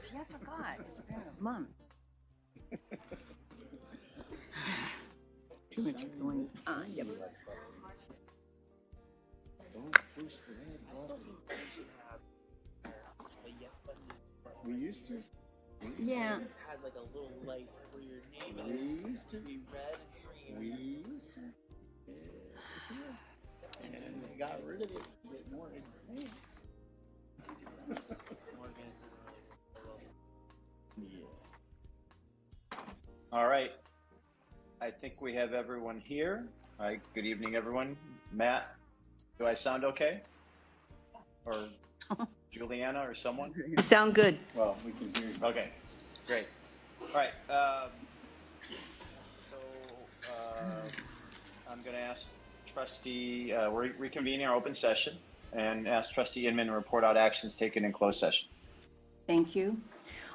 See, I forgot. It's been a month. Too much going on. Yep. We used to. Yeah. It has like a little light for your name. We used to. Be red and green. We used to. And then we got rid of it to get more advanced. More advanced isn't really. Yeah. All right. I think we have everyone here. All right. Good evening, everyone. Matt, do I sound okay? Or Juliana or someone? You sound good. Well, we can hear you. Okay, great. All right. I'm going to ask Trustee, we're reconvening our open session and ask Trustee Inman to report out actions taken in closed session. Thank you.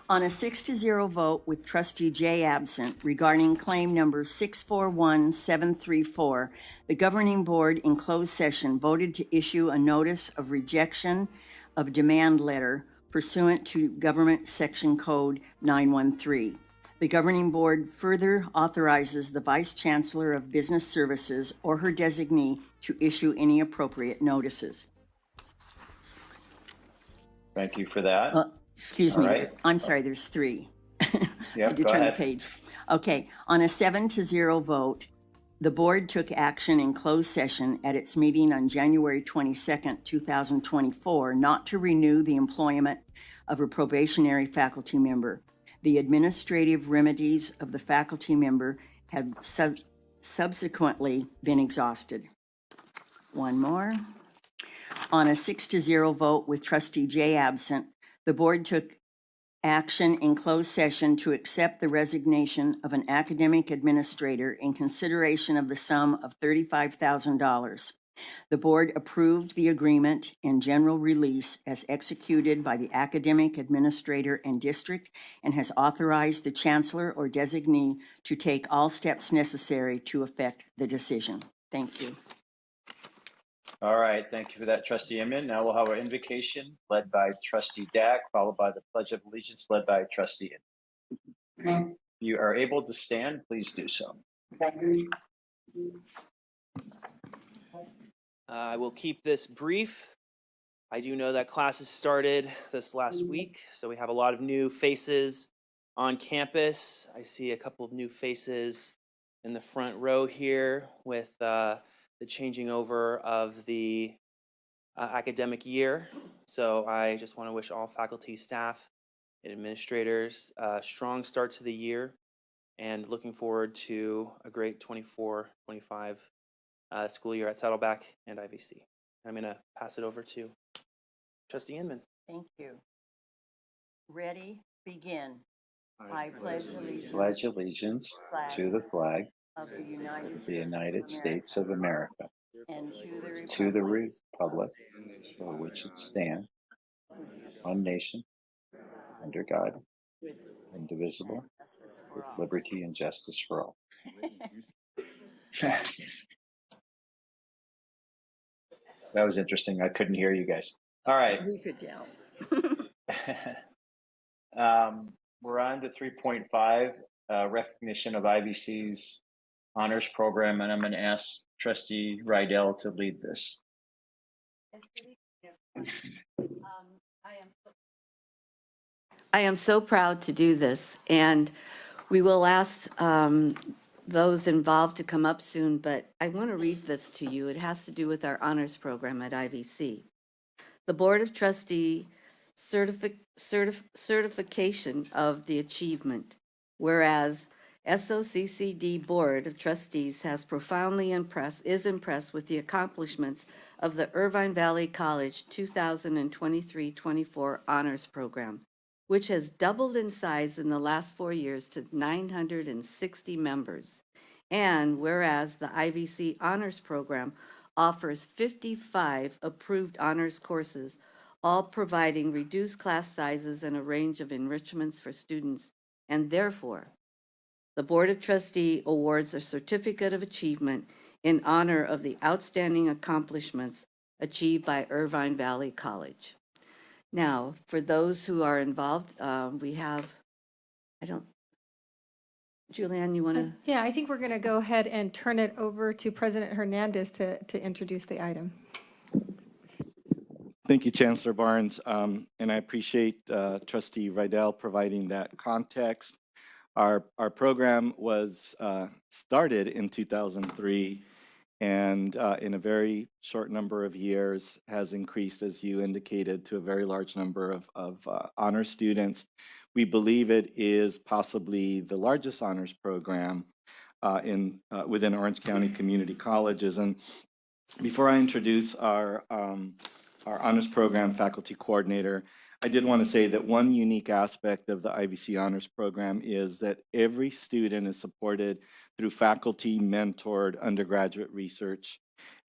On a 6-0 vote with Trustee Jay absent regarding claim number 641734, the governing board in closed session voted to issue a notice of rejection of demand letter pursuant to Government Section Code 913. The governing board further authorizes the Vice Chancellor of Business Services or her designee to issue any appropriate notices. Thank you for that. Excuse All me, right. I'm sorry, there's 3. Yep, I did go turn ahead. the page. Okay, on a 7-0 vote, the board took action in closed session at its meeting on January 22nd, 2024, not to renew the employment of a probationary faculty member. The administrative remedies of the faculty member have subsequently been exhausted. One more. On a 6-0 vote with Trustee Jay absent, the board took action in closed session to accept the resignation of an academic administrator in consideration of the sum of $35,000. The board approved the agreement and general release as executed by the academic administrator and district and has authorized the chancellor or designee to take all steps necessary to effect the decision. Thank you. All right, thank you for that, Trustee Inman. Now we'll have our invocation led by Trustee Dack, followed by the Pledge of Allegiance led by Trustee Inman. If you are able to stand, please do so. I will keep this brief. I do know that classes started this last week, so we have a lot of new faces on campus. I see a couple of new faces in the front row here with the changing over of the academic year. So I just want to wish all faculty, staff, and administrators a strong start to the year and looking forward to a great 24-25 school year at Saddleback and IVC. I'm going to pass it over to Trustee Inman. Thank you. Ready, begin. I pledge allegiance, Pledge allegiance to the flag of the of the United States of America and to the republic for which it stands, one nation, under God, indivisible, with liberty and justice for all. That was interesting. I couldn't hear you guys. All right. We could tell. We're on to 3.5, recognition of IVC's honors program, and I'm going to ask Trustee Rydell to lead this. I am so proud to do this, and we will ask those involved to come up soon, but I want to read this to you. It has to do with our honors program at IVC. The Board of Trustees certification of the achievement, whereas SOCCD Board of Trustees is impressed with the accomplishments of the Irvine Valley College 2023-24 honors program, which has doubled in size in the last 4 years to 960 members. And whereas the IVC honors program offers 55 approved honors courses, all providing reduced class sizes and a range of enrichments for students, and therefore, the Board of Trustees awards a certificate of achievement in honor of the outstanding accomplishments achieved by Irvine Valley College. Now, for those who are involved, we have, Julianne, you want to? Yeah, I think we're going to go ahead and turn it over to President Hernandez to introduce the item. Thank you, Chancellor Barnes. And I appreciate Trustee Rydell providing that context. Our program was started in 2003 and in a very short number of years has increased, as you indicated, to a very large number of honor students. We believe it is possibly the largest honors program within Orange County Community Colleges. And before I introduce our honors program faculty coordinator, I did want to say that one unique aspect of the IVC honors program is that every student is supported through faculty mentored undergraduate research.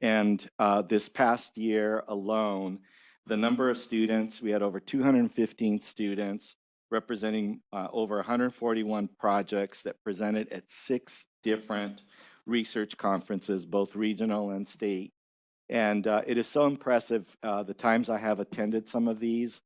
And this past year alone, the number of students, we had over 215 students representing over 141 projects that presented at 6 different research conferences, both regional and state. And it is so impressive, the times I have attended some of these,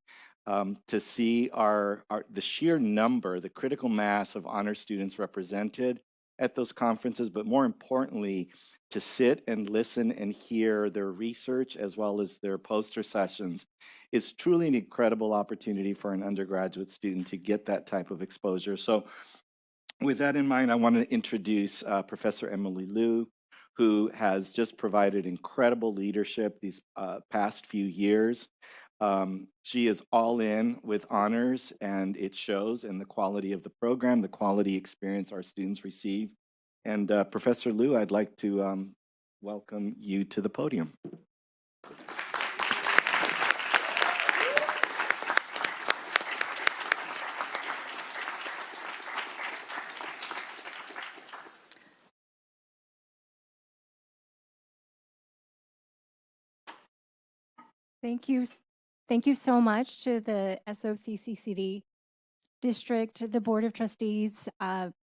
to see the sheer number, the critical mass of honor students represented at those conferences, but more importantly, to sit and listen and hear their research as well as their poster sessions is truly an incredible opportunity for an undergraduate student to get that type of exposure. So with that in mind, I want to introduce Professor Emily Liu, who has just provided incredible leadership these past few years. She is all in with honors, and it shows in the quality of the program, the quality experience our students receive. And Professor Liu, I'd like to welcome you to the podium. Thank you. Thank you so much to the SOCCCD District, the Board of Trustees,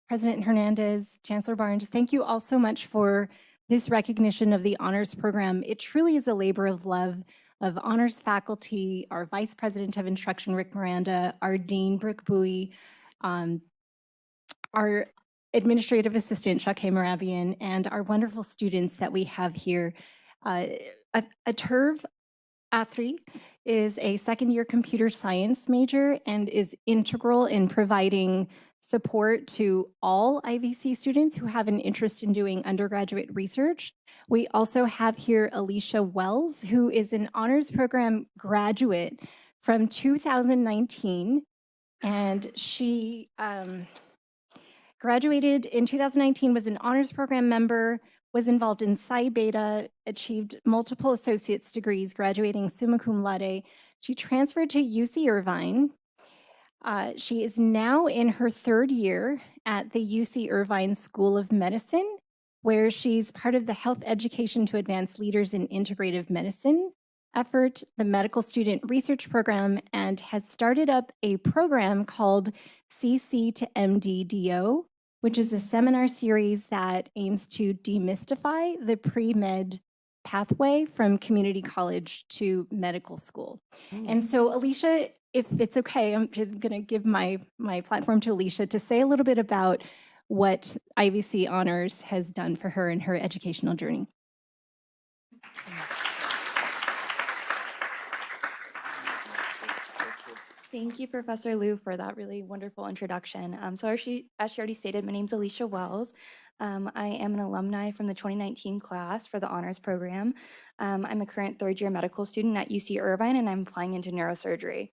President Hernandez, Chancellor Barnes. Thank you all so much for this recognition of the honors program. It truly is a labor of love of honors faculty, our Vice President of Instruction, Rick Miranda, our Dean, Brooke Bowie, our Administrative Assistant, Chuck Hamarabian, and our wonderful students that we have here. Aturv Athri is a second-year computer science major and is integral in providing support to all IVC students who have an interest in doing undergraduate research. We also have here Alicia Wells, who is an honors program graduate from 2019, and she graduated in 2019, was an honors program member, was involved in Psi Beta, achieved multiple associate's degrees, graduating summa cum laude. She transferred to UC Irvine. She is now in her 3rd year at the UC Irvine School of Medicine, where she's part of the Health Education to Advance Leaders in Integrative Medicine effort, the Medical Student Research Program, and has started up a program called CC to MD-DO, which is a seminar series that aims to demystify the pre-med pathway from community college to medical school. And so Alicia, if it's okay, I'm going to give my platform to Alicia to say a little bit about what IVC Honors has done for her in her educational journey. Thank you, Professor Liu, for that really wonderful introduction. So as she already stated, my name is Alicia Wells. I am an alumni from the 2019 class for the honors program. I'm a current 3rd-year medical student at UC Irvine, and I'm applying into neurosurgery.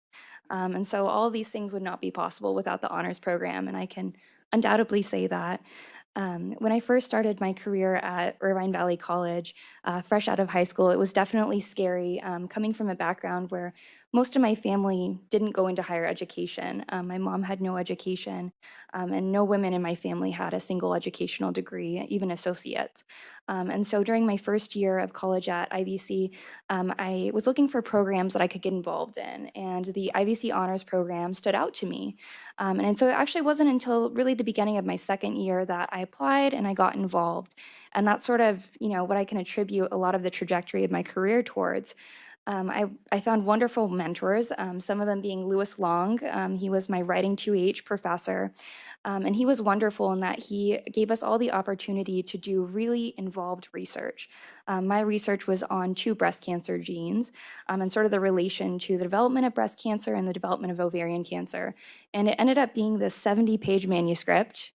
And so all of these things would not be possible without the honors program, and I can undoubtedly say that. When I first started my career at Irvine Valley College, fresh out of high school, it was definitely scary, coming from a background where most of my family didn't go into higher education. My mom had no education, and no women in my family had a single educational degree, even associates. And so during my first year of college at IVC, I was looking for programs that I could get involved in, and the IVC Honors Program stood out to me. And so it actually wasn't until really the beginning of my 2nd year that I applied and I got involved. And that's sort of, what I can attribute a lot of the trajectory of my career towards. I found wonderful mentors, some of them being Louis Long. He was my writing 2H professor. And he was wonderful in that he gave us all the opportunity to do really involved research. My research was on 2 breast cancer genes and sort of the relation to the development of breast cancer and the development of ovarian cancer. And it ended up being this 70-page manuscript,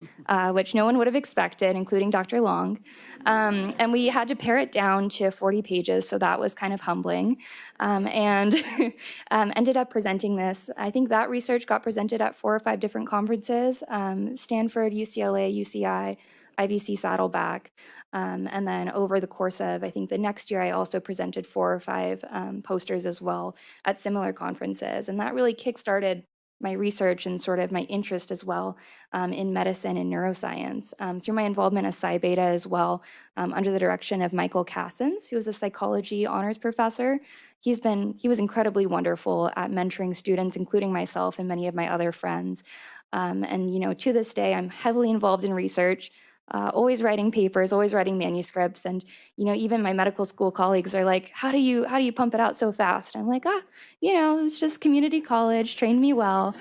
which no one would have expected, including Dr. Long. And we had to pare it down to 40 pages, so that was kind of humbling. And ended up presenting this. I think that research got presented at 4 or 5 different conferences, Stanford, UCLA, UCI, IVC Saddleback. And then over the course of, I think the next year, I also presented 4 or 5 posters as well at similar conferences. And that really kickstarted my research and sort of my interest as well in medicine and neuroscience through my involvement as Psi Beta as well, under the direction of Michael Cassens, who was a psychology honors professor. He was incredibly wonderful at mentoring students, including myself and many of my other friends. And, you know, to this day, I'm heavily involved in research, always writing papers, always writing manuscripts. And, you know, even my medical school colleagues are like, how do you pump it out so fast? I'm like, you know, it's just community college, trained me well.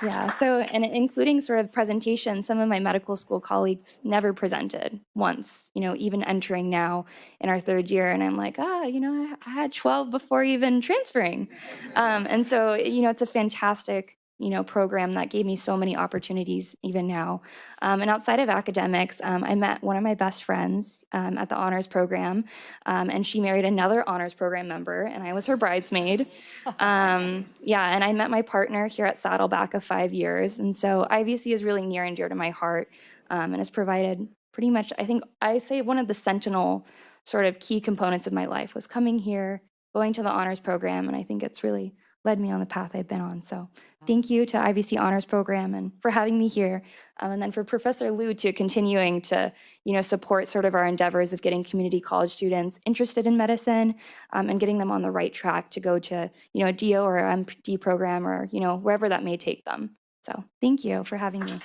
Yeah, so, and including sort of presentations, some of my medical school colleagues never presented once, you know, even entering now in our 3rd year. And I'm like, you know, I had 12 before even transferring. And so, you know, it's a fantastic, you know, program that gave me so many opportunities even now. And outside of academics, I met one of my best friends at the honors program, and she married another honors program member, and I was her bridesmaid. Yeah, and I met my partner here at Saddleback of 5 years. And so IVC is really near and dear to my heart, and has provided pretty much, I think I say one of the sentinel sort of key components of my life was coming here, going to the honors program, and I think it's really led me on the path I've been on. So thank you to IVC Honors Program and for having me here. And then for Professor Liu to continuing to, you know, support sort of our endeavors of getting community college students interested in medicine and getting them on the right track to go to, you know, a DO or an MD program or, you know, wherever that may take them. So thank you for having me.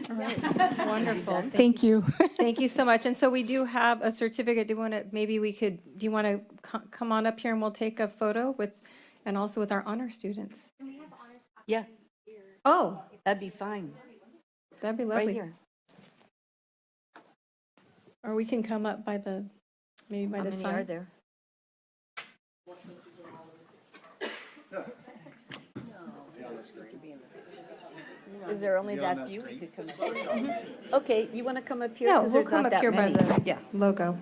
All right, wonderful. Thank you. Thank you so much. And so we do have a certificate. Do you want to come on up here and we'll take a photo with, and also with our honor students? Yeah, Oh, that'd be fine, that'd be right lovely. here. Or we can come up by the, maybe by How the many sign. are there? Is there only that few? We could come up here. Okay, you want to come up here? Yeah, 'Cause we'll there's come not up that here by many. the Yeah. logo.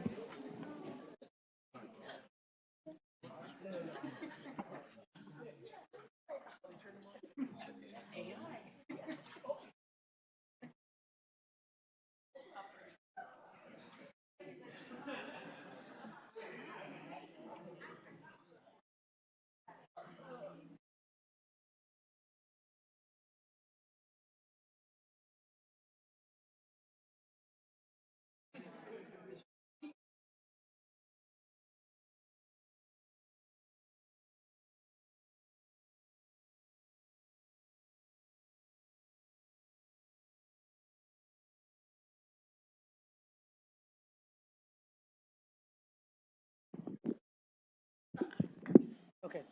Okay.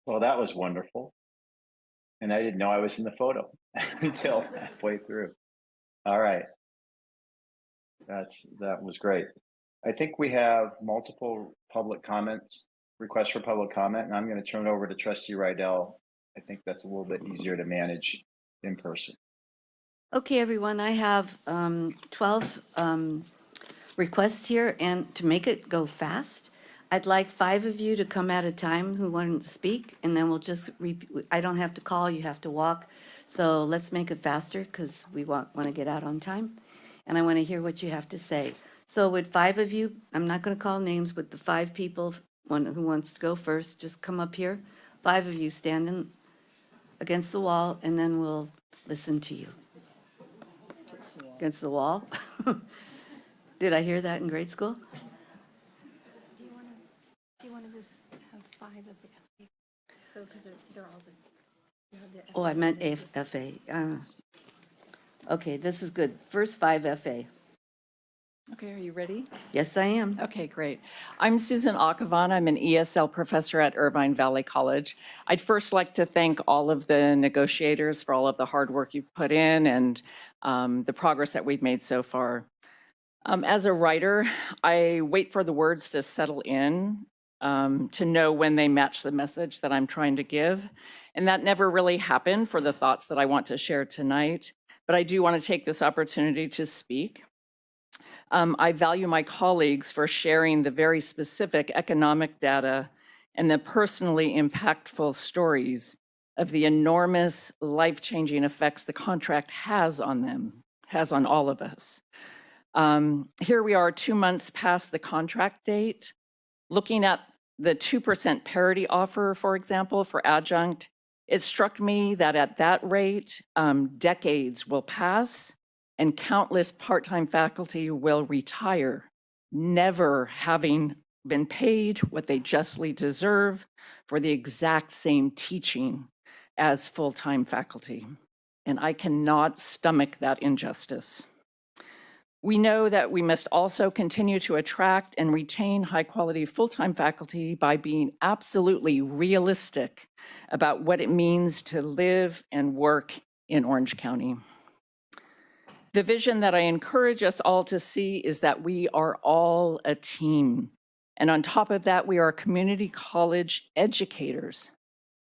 Well, that was wonderful. And I didn't know I was in the photo until halfway through. All right. That was great. I think we have multiple public comments, requests for public comment, and I'm going to turn it over to Trustee Rydell. I think that's a little bit easier to manage in person. Okay, everyone, I have 12 requests here, and to make it go fast, I'd like 5 of you to come at a time who want to speak, and then we'll just, I don't have to call, you have to walk. So let's make it faster because we want to get out on time. And I want to hear what you have to say. So with 5 of you, I'm not going to call names, but the 5 people, one who wants to go first, just come up here. 5 of you standing against the wall, and then we'll listen to you. Against the wall? Did I hear that in grade school? Do you want to just have 5 of the FA? So, because they're all the, you have the Oh, I meant FA. Okay, this is good. First 5 FA. Okay, are you ready? Yes, I am. Okay, great. I'm Susan Akhavan. I'm an ESL professor at Irvine Valley College. I'd first like to thank all of the negotiators for all of the hard work you've put in and the progress that we've made so far. As a writer, I wait for the words to settle in to know when they match the message that I'm trying to give. And that never really happened for the thoughts that I want to share tonight. But I do want to take this opportunity to speak. I value my colleagues for sharing the very specific economic data and the personally impactful stories of the enormous life-changing effects the contract has on them, has on all of us. Here we are 2 months past the contract date. Looking at the 2% parity offer, for example, for adjunct, it struck me that at that rate, decades will pass and countless part-time faculty will retire, never having been paid what they justly deserve for the exact same teaching as full-time faculty. And I cannot stomach that injustice. We know that we must also continue to attract and retain high-quality full-time faculty by being absolutely realistic about what it means to live and work in Orange County. The vision that I encourage us all to see is that we are all a team. And on top of that, we are community college educators.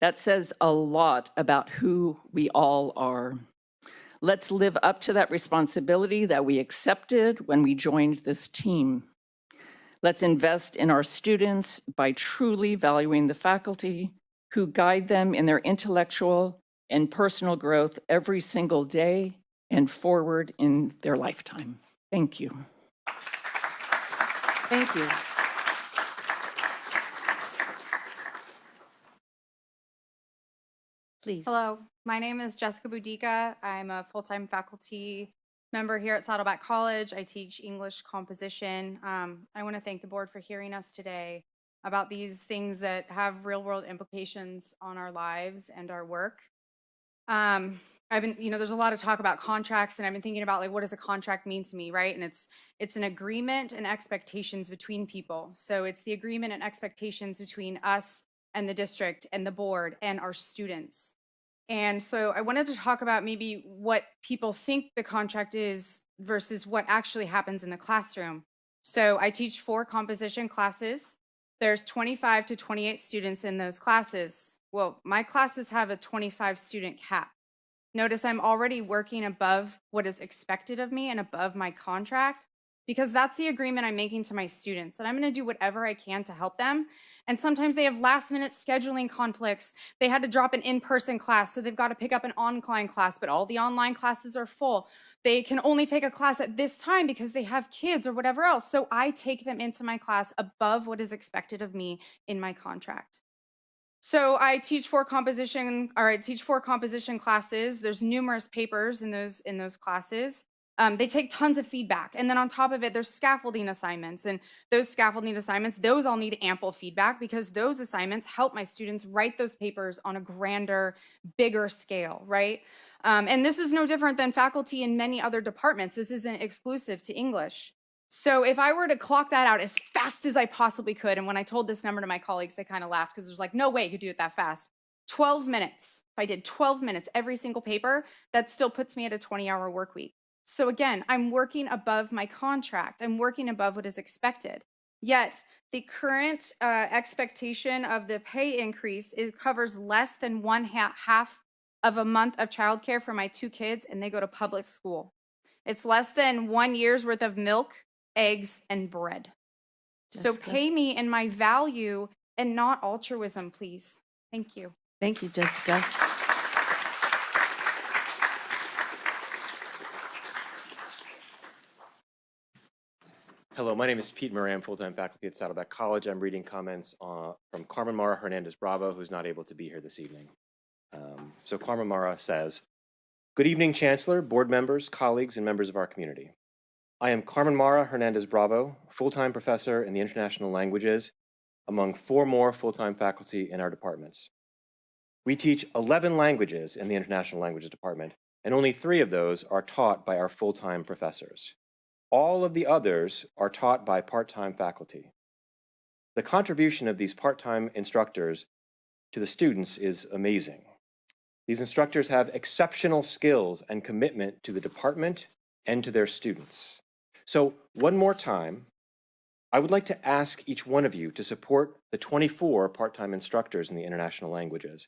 That says a lot about who we all are. Let's live up to that responsibility that we accepted when we joined this team. Let's invest in our students by truly valuing the faculty who guide them in their intellectual and personal growth every single day and forward in their lifetime. Thank you. Thank you. Please. Hello, my name is Jessica Boudica. I'm a full-time faculty member here at Saddleback College. I teach English composition. I want to thank the board for hearing us today about these things that have real-world implications on our lives and our work. There's a lot of talk about contracts, and I've been thinking about, like, what does a contract mean to me, right? And it's an agreement and expectations between people. So it's the agreement and expectations between us and the district and the board and our students. And so I wanted to talk about maybe what people think the contract is versus what actually happens in the classroom. So I teach 4 composition classes. There's 25 to 28 students in those classes. Well, my classes have a 25 student cap. Notice I'm already working above what is expected of me and above my contract, because that's the agreement I'm making to my students. And I'm going to do whatever I can to help them. And sometimes they have last minute scheduling conflicts. They had to drop an in-person class, so they've got to pick up an online class, but all the online classes are full. They can only take a class at this time because they have kids or whatever else. So I take them into my class above what is expected of me in my contract. So I teach 4 composition classes. There's numerous papers in those classes. They take tons of feedback. And then on top of it, there's scaffolding assignments. And those scaffolding assignments, those all need ample feedback because those assignments help my students write those papers on a grander, bigger scale, right? And this is no different than faculty in many other departments. This isn't exclusive to English. So if I were to clock that out as fast as I possibly could, and when I told this number to my colleagues, they kind of laughed because there's like, no way you could do it that fast. 12 minutes. If I did 12 minutes every single paper, that still puts me at a 20-hour work week. So again, I'm working above my contract. I'm working above what is expected. Yet the current expectation of the pay increase, it covers less than half of a month of childcare for my 2 kids, and they go to public school. It's less than 1 year's worth of milk, eggs, and bread. So Jessica. pay me in my value and not altruism, please. Thank you. Thank you, Jessica. Hello, my name is Pete Moran, full-time faculty at Saddleback College. I'm reading comments from Carmen Mara Hernandez Bravo, who's not able to be here this evening. So Carmen Mara says, "Good evening, Chancellor, board members, colleagues, and members of our community. I am Carmen Mara Hernandez Bravo, full-time professor in the international languages, among 4 more full-time faculty in our departments. We teach 11 languages in the international languages department, and only 3 of those are taught by our full-time professors. All of the others are taught by part-time faculty. The contribution of these part-time instructors to the students is amazing. These instructors have exceptional skills and commitment to the department and to their students. So one more time, I would like to ask each one of you to support the 24 part-time instructors in the international languages,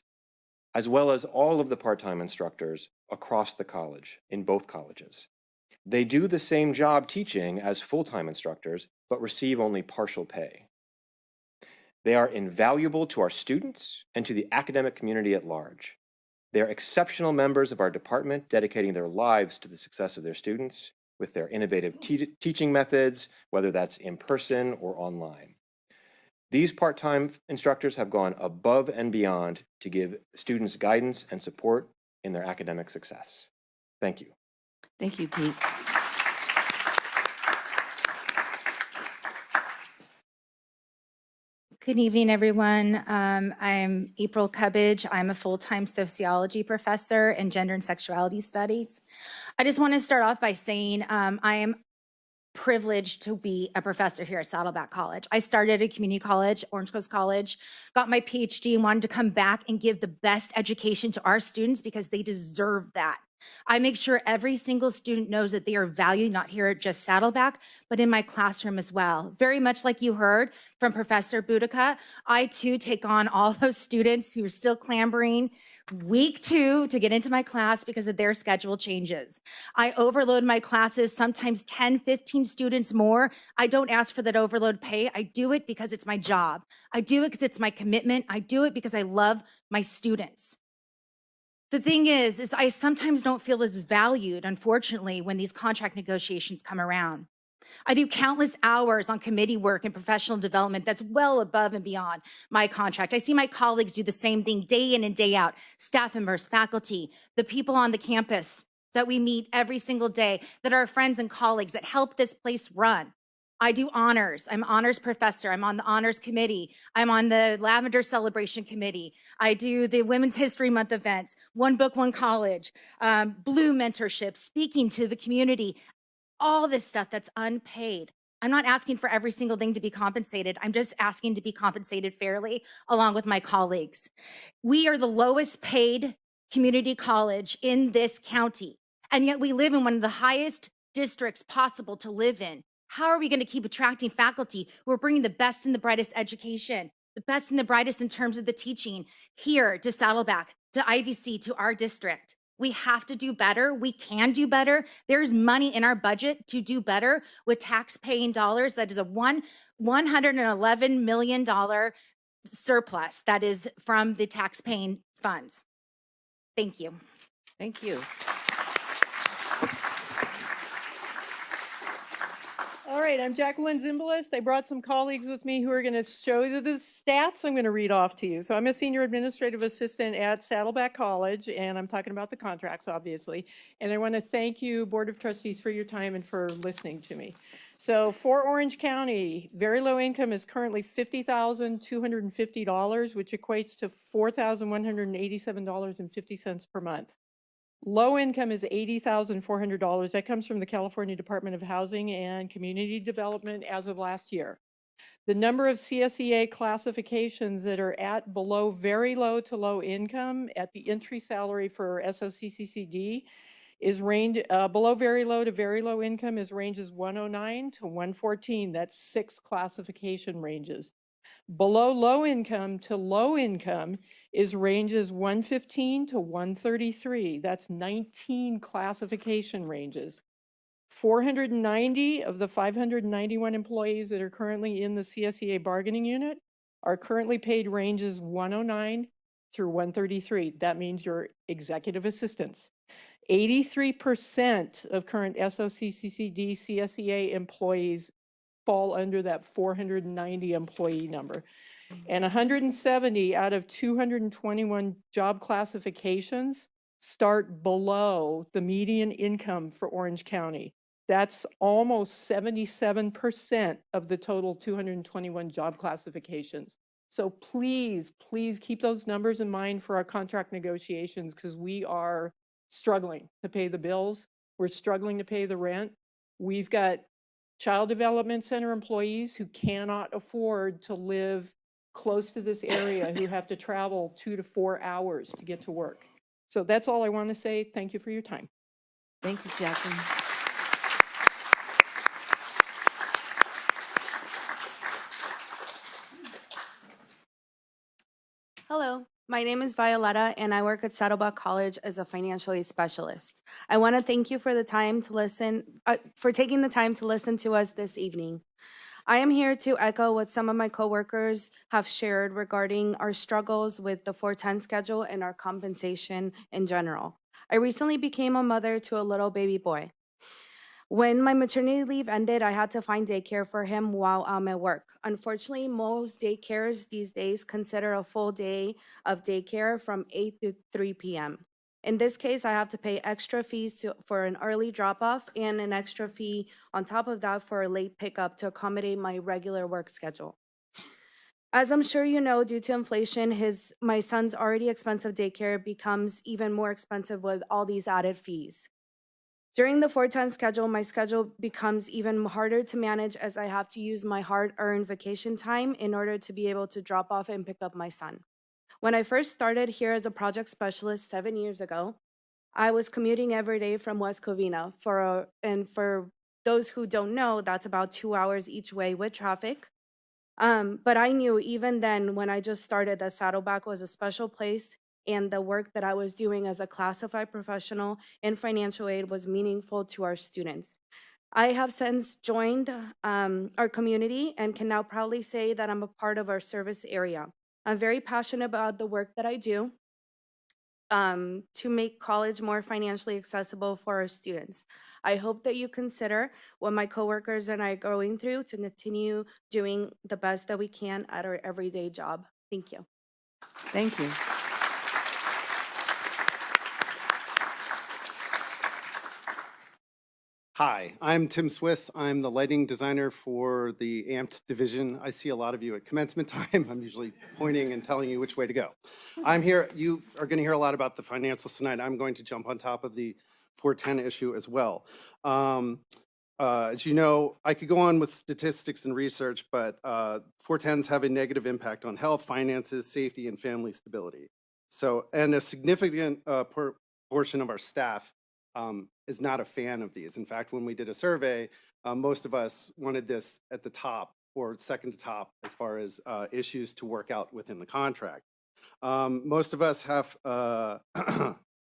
as well as all of the part-time instructors across the college, in both colleges. They do the same job teaching as full-time instructors, but receive only partial pay. They are invaluable to our students and to the academic community at large. They are exceptional members of our department, dedicating their lives to the success of their students with their innovative teaching methods, whether that's in person or online. These part-time instructors have gone above and beyond to give students guidance and support in their academic success. Thank you." Thank you, Pete. Good evening, everyone. I'm April Cubbage. I'm a full-time sociology professor in gender and sexuality studies. I just want to start off by saying I am privileged to be a professor here at Saddleback College. I started at community college, Orange Coast College, got my PhD, and wanted to come back and give the best education to our students because they deserve that. I make sure every single student knows that they are valued, not here at just Saddleback, but in my classroom as well. Very much like you heard from Professor Boudica, I too take on all those students who are still clambering week 2 to get into my class because of their schedule changes. I overload my classes, sometimes 10, 15 students more. I don't ask for that overload pay. I do it because it's my job. I do it because it's my commitment. I do it because I love my students. The thing is I sometimes don't feel as valued, unfortunately, when these contract negotiations come around. I do countless hours on committee work and professional development that's well above and beyond my contract. I see my colleagues do the same thing day in and day out, staff members, faculty, the people on the campus that we meet every single day, that are friends and colleagues that help this place run. I do honors. I'm an honors professor. I'm on the honors committee. I'm on the Lavender Celebration Committee. I do the Women's History Month events, One Book, One College, Blue Mentorship, speaking to the community, all this stuff that's unpaid. I'm not asking for every single thing to be compensated. I'm just asking to be compensated fairly along with my colleagues. We are the lowest paid community college in this county, and yet we live in one of the highest districts possible to live in. How are we going to keep attracting faculty who are bringing the best and the brightest education, the best and the brightest in terms of the teaching here to Saddleback, to IVC, to our district? We have to do better. We can do better. There's money in our budget to do better with tax-paying dollars. That is a $111 million surplus that is from the tax-paying funds. Thank you. Thank you. All right, I'm Jacqueline Zimbalist. I brought some colleagues with me who are going to show you the stats I'm going to read off to you. So I'm a senior administrative assistant at Saddleback College, and I'm talking about the contracts, obviously. And I want to thank you, Board of Trustees, for your time and for listening to me. So for Orange County, very low income is currently $50,250, which equates to $4,187.50 per month. Low income is $80,400. That comes from the California Department of Housing and Community Development as of last year. The number of CSEA classifications that are at below very low to low income at the entry salary for SOCCCD is below very low to very low income is ranges 109 to 114. That's 6 classification ranges. Below low income to low income is ranges 115 to 133. That's 19 classification ranges. 490 of the 591 employees that are currently in the CSEA bargaining unit are currently paid ranges 109 through 133. That means your executive assistants. 83% of current SOCCCD CSEA employees fall under that 490 employee number. And 170 out of 221 job classifications start below the median income for Orange County. That's almost 77% of the total 221 job classifications. So please, please keep those numbers in mind for our contract negotiations, because we are struggling to pay the bills. We're struggling to pay the rent. We've got Child Development Center employees who cannot afford to live close to this area, who have to travel 2 to 4 hours to get to work. So that's all I want to say. Thank you for your time. Thank you, Jacqueline. Hello, my name is Violetta, and I work at Saddleback College as a financial aid specialist. I want to thank you for the time to listen, for taking the time to listen to us this evening. I am here to echo what some of my coworkers have shared regarding our struggles with the 410 schedule and our compensation in general. I recently became a mother to a little baby boy. When my maternity leave ended, I had to find daycare for him while I'm at work. Unfortunately, most daycares these days consider a full day of daycare from 8 to 3 p.m. In this case, I have to pay extra fees for an early drop-off and an extra fee on top of that for a late pickup to accommodate my regular work schedule. As I'm sure you know, due to inflation, my son's already expensive daycare becomes even more expensive with all these added fees. During the 410 schedule, my schedule becomes even harder to manage as I have to use my hard-earned vacation time in order to be able to drop off and pick up my son. When I first started here as a project specialist 7 years ago, I was commuting every day from West Covina. And for those who don't know, that's about 2 hours each way with traffic. But I knew even then, when I just started, that Saddleback was a special place, and the work that I was doing as a classified professional in financial aid was meaningful to our students. I have since joined our community and can now proudly say that I'm a part of our service area. I'm very passionate about the work that I do to make college more financially accessible for our students. I hope that you consider what my coworkers and I are going through to continue doing the best that we can at our everyday job. Thank you. Thank you. Hi, I'm Tim Swiss. I'm the lighting designer for the AMPed division. I see a lot of you at commencement time. I'm usually pointing and telling you which way to go. I'm here, you are going to hear a lot about the financials tonight. I'm going to jump on top of the 410 issue as well. As you know, I could go on with statistics and research, but 410s have a negative impact on health, finances, safety, and family stability. So, and a significant portion of our staff is not a fan of these. In fact, when we did a survey, most of us wanted this at the top or second to top as far as issues to work out within the contract. Most of us have,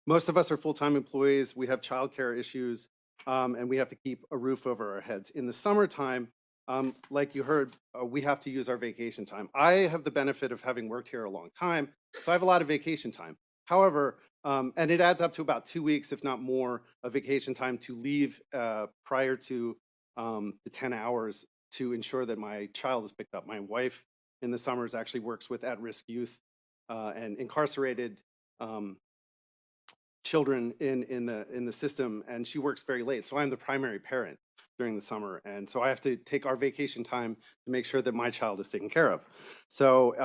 most of us are full-time employees. We have childcare issues, and we have to keep a roof over our heads. In the summertime, like you heard, we have to use our vacation time. I have the benefit of having worked here a long time, so I have a lot of vacation time. However, and it adds up to about 2 weeks, if not more, of vacation time to leave prior to the 10 hours to ensure that my child is picked up. My wife in the summers actually works with at-risk youth and incarcerated children in the system, and she works very late. So I'm the primary parent during the summer, and so I have to take our vacation time to make sure that my child is taken care of. So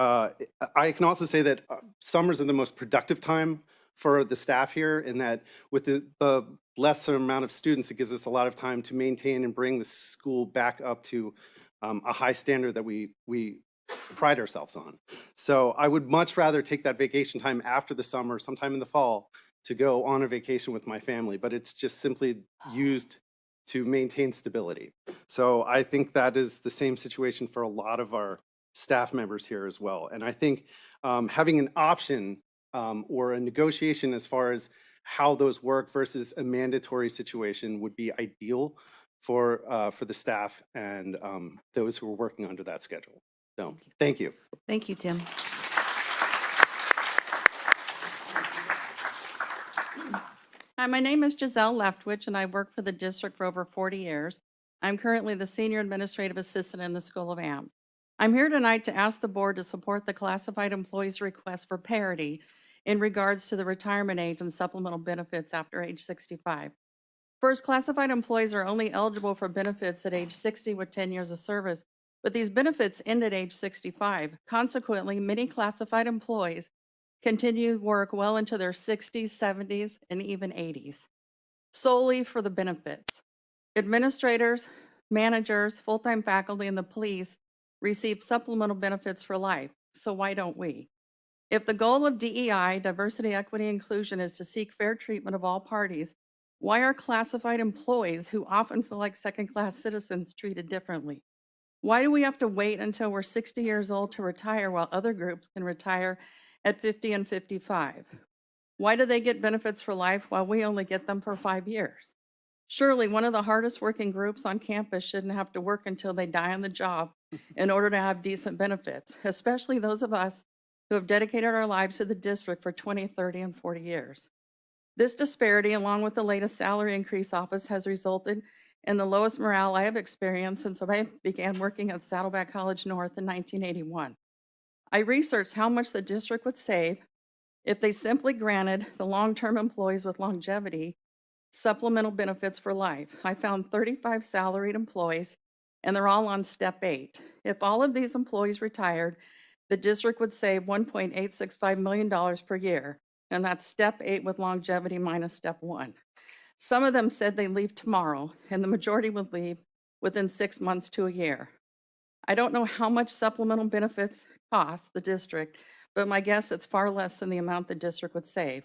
I can also say that summers are the most productive time for the staff here in that with the lesser amount of students, it gives us a lot of time to maintain and bring the school back up to a high standard that we pride ourselves on. So I would much rather take that vacation time after the summer, sometime in the fall, to go on a vacation with my family, but it's just simply used to maintain stability. So I think that is the same situation for a lot of our staff members here as well. And I think having an option or a negotiation as far as how those work versus a mandatory situation would be ideal for the staff and those who are working under that schedule. So, thank you. Thank you, Tim. Hi, my name is Giselle Leftwich, and I work for the district for over 40 years. I'm currently the Senior Administrative Assistant in the School of AMP. I'm here tonight to ask the board to support the classified employees' request for parity in regards to the retirement age and supplemental benefits after age 65. First, classified employees are only eligible for benefits at age 60 with 10 years of service, but these benefits end at age 65. Consequently, many classified employees continue work well into their 60s, 70s, and even 80s, solely for the benefits. Administrators, managers, full-time faculty, and the police receive supplemental benefits for life, so why don't we? If the goal of DEI, diversity, equity, inclusion, is to seek fair treatment of all parties, why are classified employees who often feel like second-class citizens treated differently? Why do we have to wait until we're 60 years old to retire while other groups can retire at 50 and 55? Why do they get benefits for life while we only get them for 5 years? Surely one of the hardest working groups on campus shouldn't have to work until they die on the job in order to have decent benefits, especially those of us who have dedicated our lives to the district for 20, 30, and 40 years. This disparity, along with the latest salary increase office, has resulted in the lowest morale I have experienced since I began working at Saddleback College North in 1981. I researched how much the district would save if they simply granted the long-term employees with longevity supplemental benefits for life. I found 35 salaried employees, and they're all on step 8. If all of these employees retired, the district would save $1.865 million per year, and that's step 8 with longevity minus step 1. Some of them said they leave tomorrow, and the majority would leave within 6 months to a year. I don't know how much supplemental benefits cost the district, but my guess it's far less than the amount the district would save.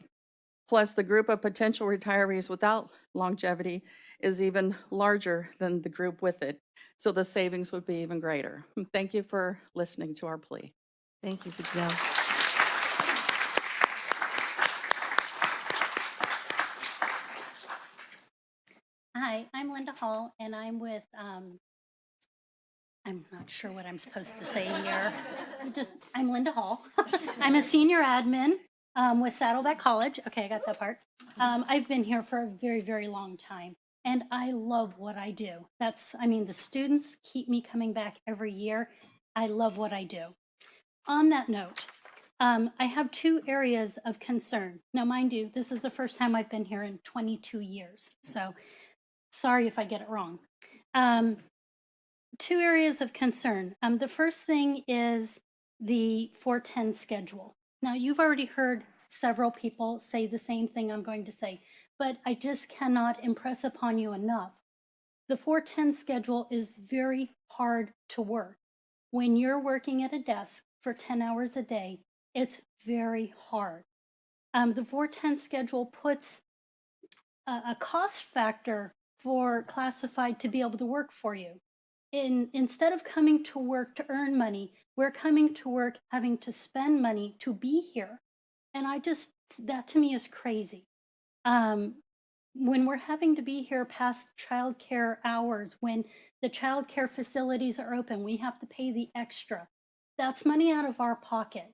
Plus, the group of potential retirees without longevity is even larger than the group with it, so the savings would be even greater. Thank you for listening to our plea. Thank you, Giselle. Hi, I'm Linda Hall, and I'm with, I'm not sure what I'm supposed to say here. I'm Linda Hall. I'm a senior admin with Saddleback College. Okay, I got that part. I've been here for a very, very long time, and I love what I do. The students keep me coming back every year. I love what I do. On that note, I have 2 areas of concern. Now, mind you, this is the first time I've been here in 22 years, so sorry if I get it wrong. 2 areas of concern. The first thing is the 410 schedule. Now, you've already heard several people say the same thing I'm going to say, but I just cannot impress upon you enough. The 410 schedule is very hard to work. When you're working at a desk for 10 hours a day, it's very hard. The 410 schedule puts a cost factor for classified to be able to work for you. Instead of coming to work to earn money, we're coming to work having to spend money to be here. And that to me is crazy. When we're having to be here past childcare hours, when the childcare facilities are open, we have to pay the extra. That's money out of our pocket.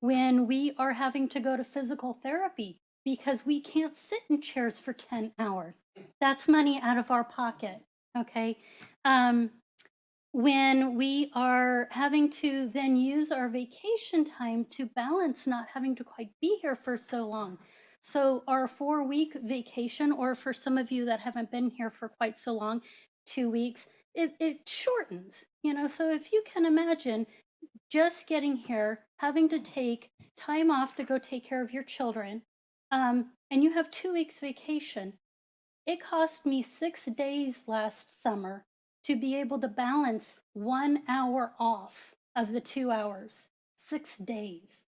When we are having to go to physical therapy because we can't sit in chairs for 10 hours, that's money out of our pocket, okay? When we are having to then use our vacation time to balance not having to quite be here for so long. So our 4-week vacation, or for some of you that haven't been here for quite so long, 2 weeks, it shortens, so if you can imagine just getting here, having to take time off to go take care of your children, and you have 2 weeks vacation. It cost me 6 days last summer to be able to balance 1 hour off of the 2 hours. 6 days.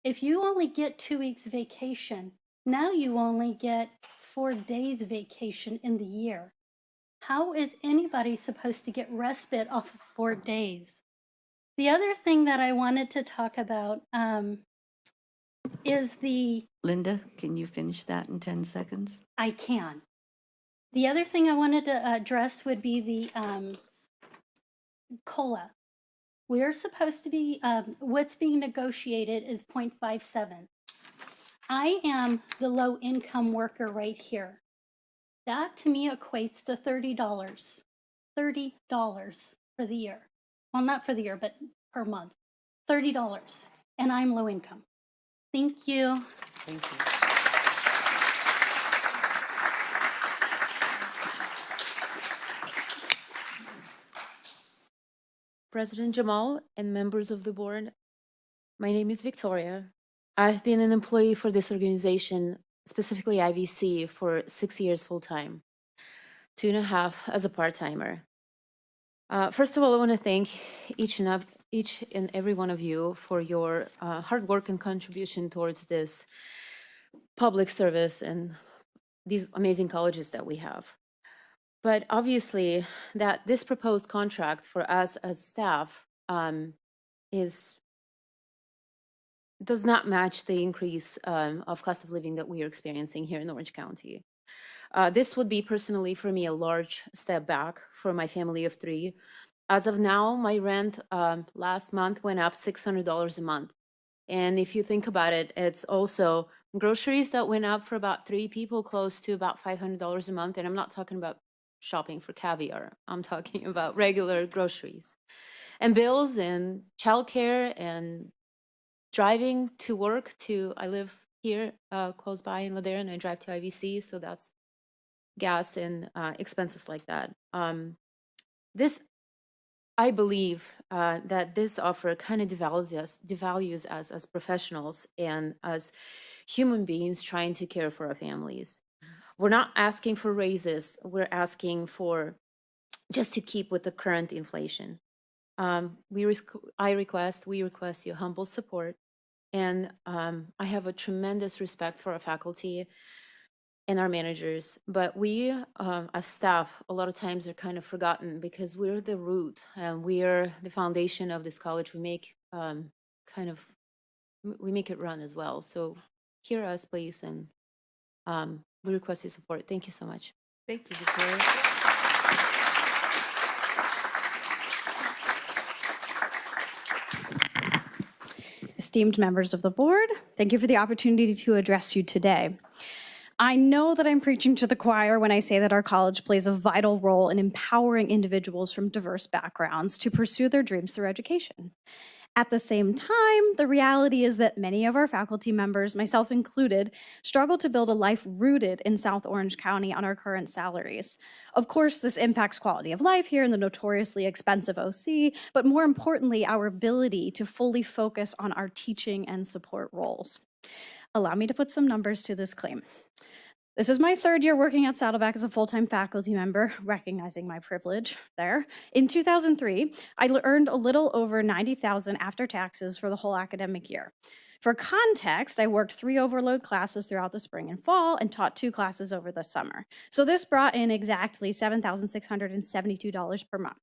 If you only get 2 weeks vacation, now you only get 4 days vacation in the year. How is anybody supposed to get respite off of 4 days? The other thing that I wanted to talk about is Linda, can you finish that in 10 seconds? I can. The other thing I wanted to address would be the COLA. We're supposed to be, what's being negotiated is 0.57. I am the low income worker right here. That to me equates to $30. $30 for the year. Well, not for the year, but per month. $30. And I'm low income. Thank you. Thank you. President Jamal and members of the board, my name is Victoria. I've been an employee for this organization, specifically IVC, for 6 years full-time, 2.5 as a part-timer. First of all, I want to thank each and every one of you for your hard work and contribution towards this public service and these amazing colleges that we have. But obviously, that this proposed contract for us as staff does not match the increase of cost of living that we are experiencing here in Orange County. This would be personally for me a large step back for my family of 3. As of now, my rent last month went up $600 a month. And if you think about it, it's also groceries that went up for about 3 people, close to about $500 a month. And I'm not talking about shopping for caviar. I'm talking about regular groceries and bills and childcare and driving to work. I live here close by in Ladera, and I drive to IVC, so that's gas and expenses like that. I believe that this offer kind of devalues us as professionals and as human beings trying to care for our families. We're not asking for raises. We're asking for just to keep with the current inflation. We request your humble support. And I have a tremendous respect for our faculty and our managers, but we as staff a lot of times are kind of forgotten because we're the root and we are the foundation of this college. We make we make it run as well. So hear us, please, and we request your support. Thank you so much. Thank you, Victoria. Esteemed members of the board, thank you for the opportunity to address you today. I know that I'm preaching to the choir when I say that our college plays a vital role in empowering individuals from diverse backgrounds to pursue their dreams through education. At the same time, the reality is that many of our faculty members, myself included, struggle to build a life rooted in South Orange County on our current salaries. Of course, this impacts quality of life here in the notoriously expensive OC, but more importantly, our ability to fully focus on our teaching and support roles. Allow me to put some numbers to this claim. This is my 3rd year working at Saddleback as a full-time faculty member, recognizing my privilege there. In 2003, I earned a little over $90,000 after taxes for the whole academic year. For context, I worked 3 overload classes throughout the spring and fall and taught 2 classes over the summer. So this brought in exactly $7,672 per month.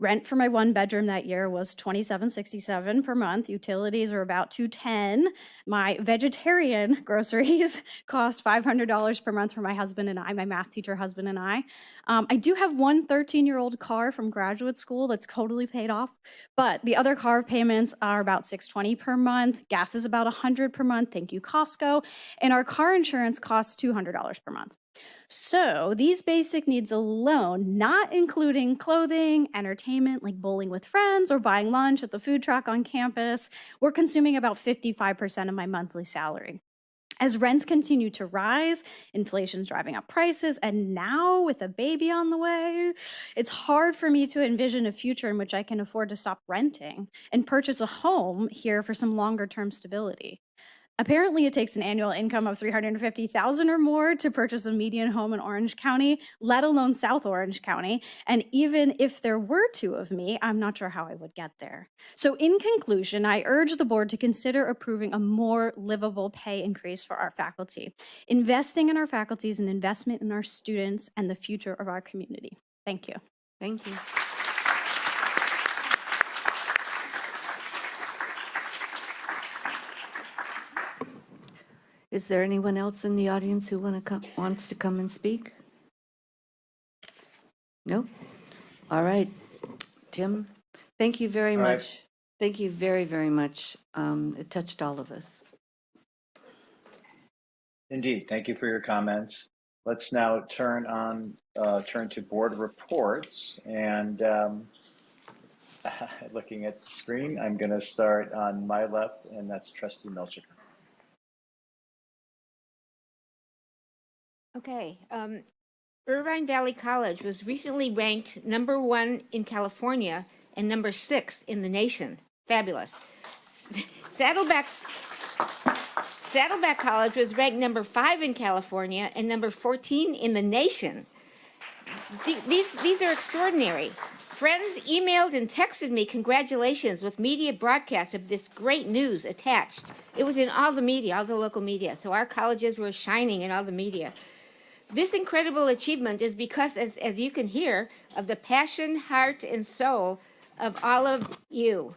Rent for my 1-bedroom that year was $27.67 per month. Utilities were about $210. My vegetarian groceries cost $500 per month for my husband and I, my math teacher husband and I. I do have one 13-year-old car from graduate school that's totally paid off, but the other car payments are about $620 per month. Gas is about $100 per month. Thank you, Costco. And our car insurance costs $200 per month. So these basic needs alone, not including clothing, entertainment like bowling with friends or buying lunch at the food truck on campus, we're consuming about 55% of my monthly salary. As rents continue to rise, inflation's driving up prices, and now with a baby on the way, it's hard for me to envision a future in which I can afford to stop renting and purchase a home here for some longer-term stability. Apparently, it takes an annual income of $350,000 or more to purchase a median home in Orange County, let alone South Orange County. And even if there were two of me, I'm not sure how I would get there. So in conclusion, I urge the board to consider approving a more livable pay increase for our faculty. Investing in our faculty is an investment in our students and the future of our community. Thank you. Thank you. Is there anyone else in the audience who wants to come and speak? No? All right. Tim, thank you very All right. much. Thank you very, very much. It touched all of us. Indeed. Thank you for your comments. Let's now turn to board reports. And looking at the screen, I'm going to start on my left, and that's Trustee Milchiker. Okay. Irvine Valley College was recently ranked #1 in California and #6 in the nation. Fabulous. Saddleback College was ranked #5 in California and #14 in the nation. These are extraordinary. Friends emailed and texted me congratulations with media broadcasts of this great news attached. It was in all the media, all the local media, so our colleges were shining in all the media. This incredible achievement is because, as you can hear, of the passion, heart, and soul of all of you.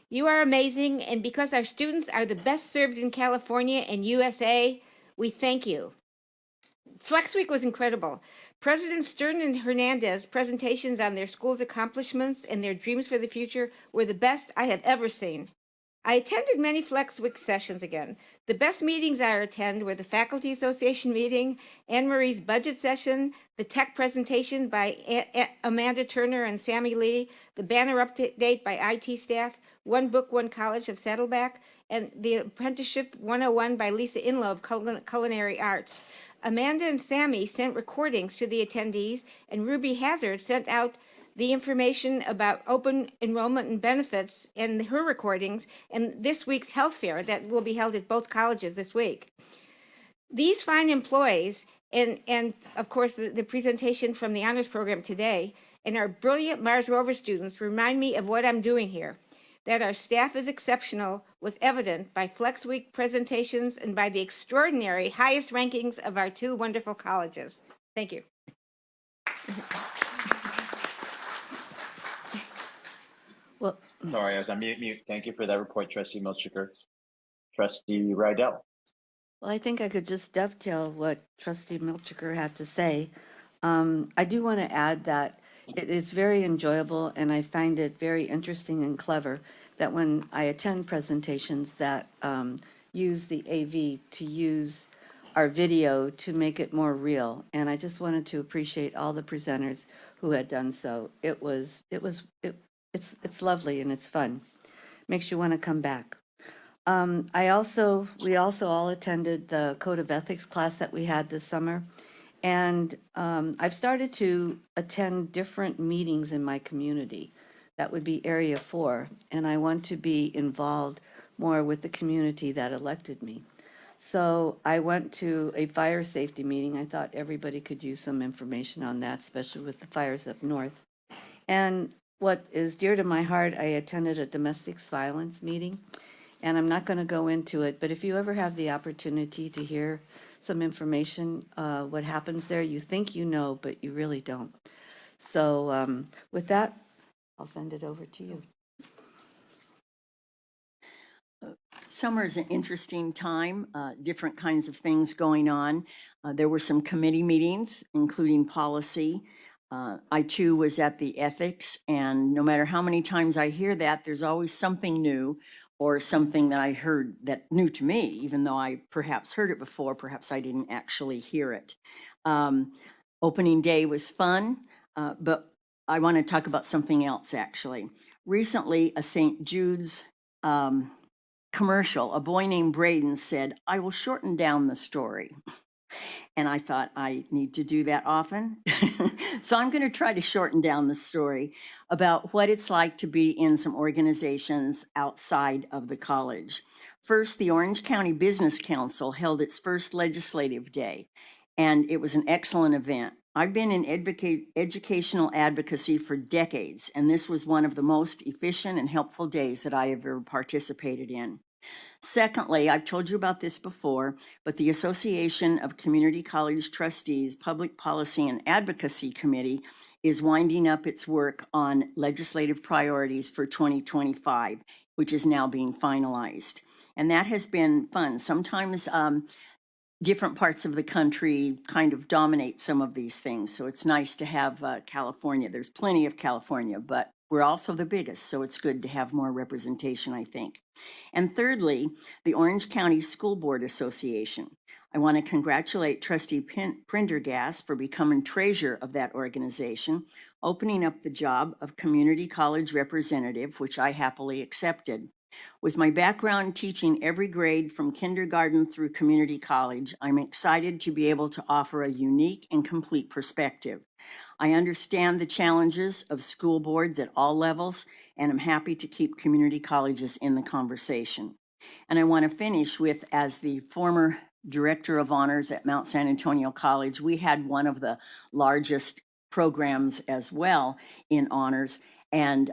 You are amazing, and because our students are the best served in California and USA, we thank you. Flex Week was incredible. President Stern and Hernandez presentations on their school's accomplishments and their dreams for the future were the best I have ever seen. I attended many Flex Week sessions again. The best meetings I attend were the Faculty Association meeting, Anne Marie's budget session, the tech presentation by Amanda Turner and Sammy Lee, the banner update by IT staff, One Book, One College of Saddleback, and the Apprenticeship 101 by Lisa Inlow of Culinary Arts. Amanda and Sammy sent recordings to the attendees, and Ruby Hazard sent out the information about open enrollment and benefits in her recordings and this week's health fair that will be held at both colleges this week. These fine employees, and of course the presentation from the honors program today, and our brilliant Mars Rover students remind me of what I'm doing here. That our staff is exceptional was evident by Flex Week presentations and by the extraordinary highest rankings of our two wonderful colleges. Thank you. Well, sorry, I was on mute. Thank you for that report, Trustee Milchiker. Trustee Rydell. Well, I think I could just dovetail what Trustee Milchiker had to say. I do want to add that it is very enjoyable, and I find it very interesting and clever that when I attend presentations that use the AV to use our video to make it more real. And I just wanted to appreciate all the presenters who had done so. It's lovely and it's fun. Makes you want to come back. We also all attended the Code of Ethics class that we had this summer. And I've started to attend different meetings in my community. That would be Area 4. And I want to be involved more with the community that elected me. So I went to a fire safety meeting. I thought everybody could use some information on that, especially with the fires up north. And what is dear to my heart, I attended a domestic violence meeting. And I'm not going to go into it, but if you ever have the opportunity to hear some information, what happens there, you think you know, but you really don't. So with that, I'll send it over to you. Summer is an interesting time, different kinds of things going on. There were some committee meetings, including policy. I too was at the ethics, and no matter how many times I hear that, there's always something new or something that I heard that new to me, even though I perhaps heard it before, perhaps I didn't actually hear it. Opening day was fun, but I want to talk about something else actually. Recently, a St. Jude's commercial, a boy named Braden said, "I will shorten down the story." And I thought I need to do that often. So I'm going to try to shorten down the story about what it's like to be in some organizations outside of the college. First, the Orange County Business Council held its first legislative day, and it was an excellent event. I've been in educational advocacy for decades, and this was one of the most efficient and helpful days that I have ever participated in. Secondly, I've told you about this before, but the Association of Community College Trustees Public Policy and Advocacy Committee is winding up its work on legislative priorities for 2025, which is now being finalized. And that has been fun. Sometimes different parts of the country kind of dominate some of these things. So it's nice to have California. There's plenty of California, but we're also the biggest, so it's good to have more representation, I think. And thirdly, the Orange County School Board Association. I want to congratulate Trustee Prendergast for becoming treasurer of that organization, opening up the job of community college representative, which I happily accepted. With my background teaching every grade from kindergarten through community college, I'm excited to be able to offer a unique and complete perspective. I understand the challenges of school boards at all levels, and I'm happy to keep community colleges in the conversation. And I want to finish with, as the former Director of Honors at Mount San Antonio College, we had one of the largest programs as well in honors. And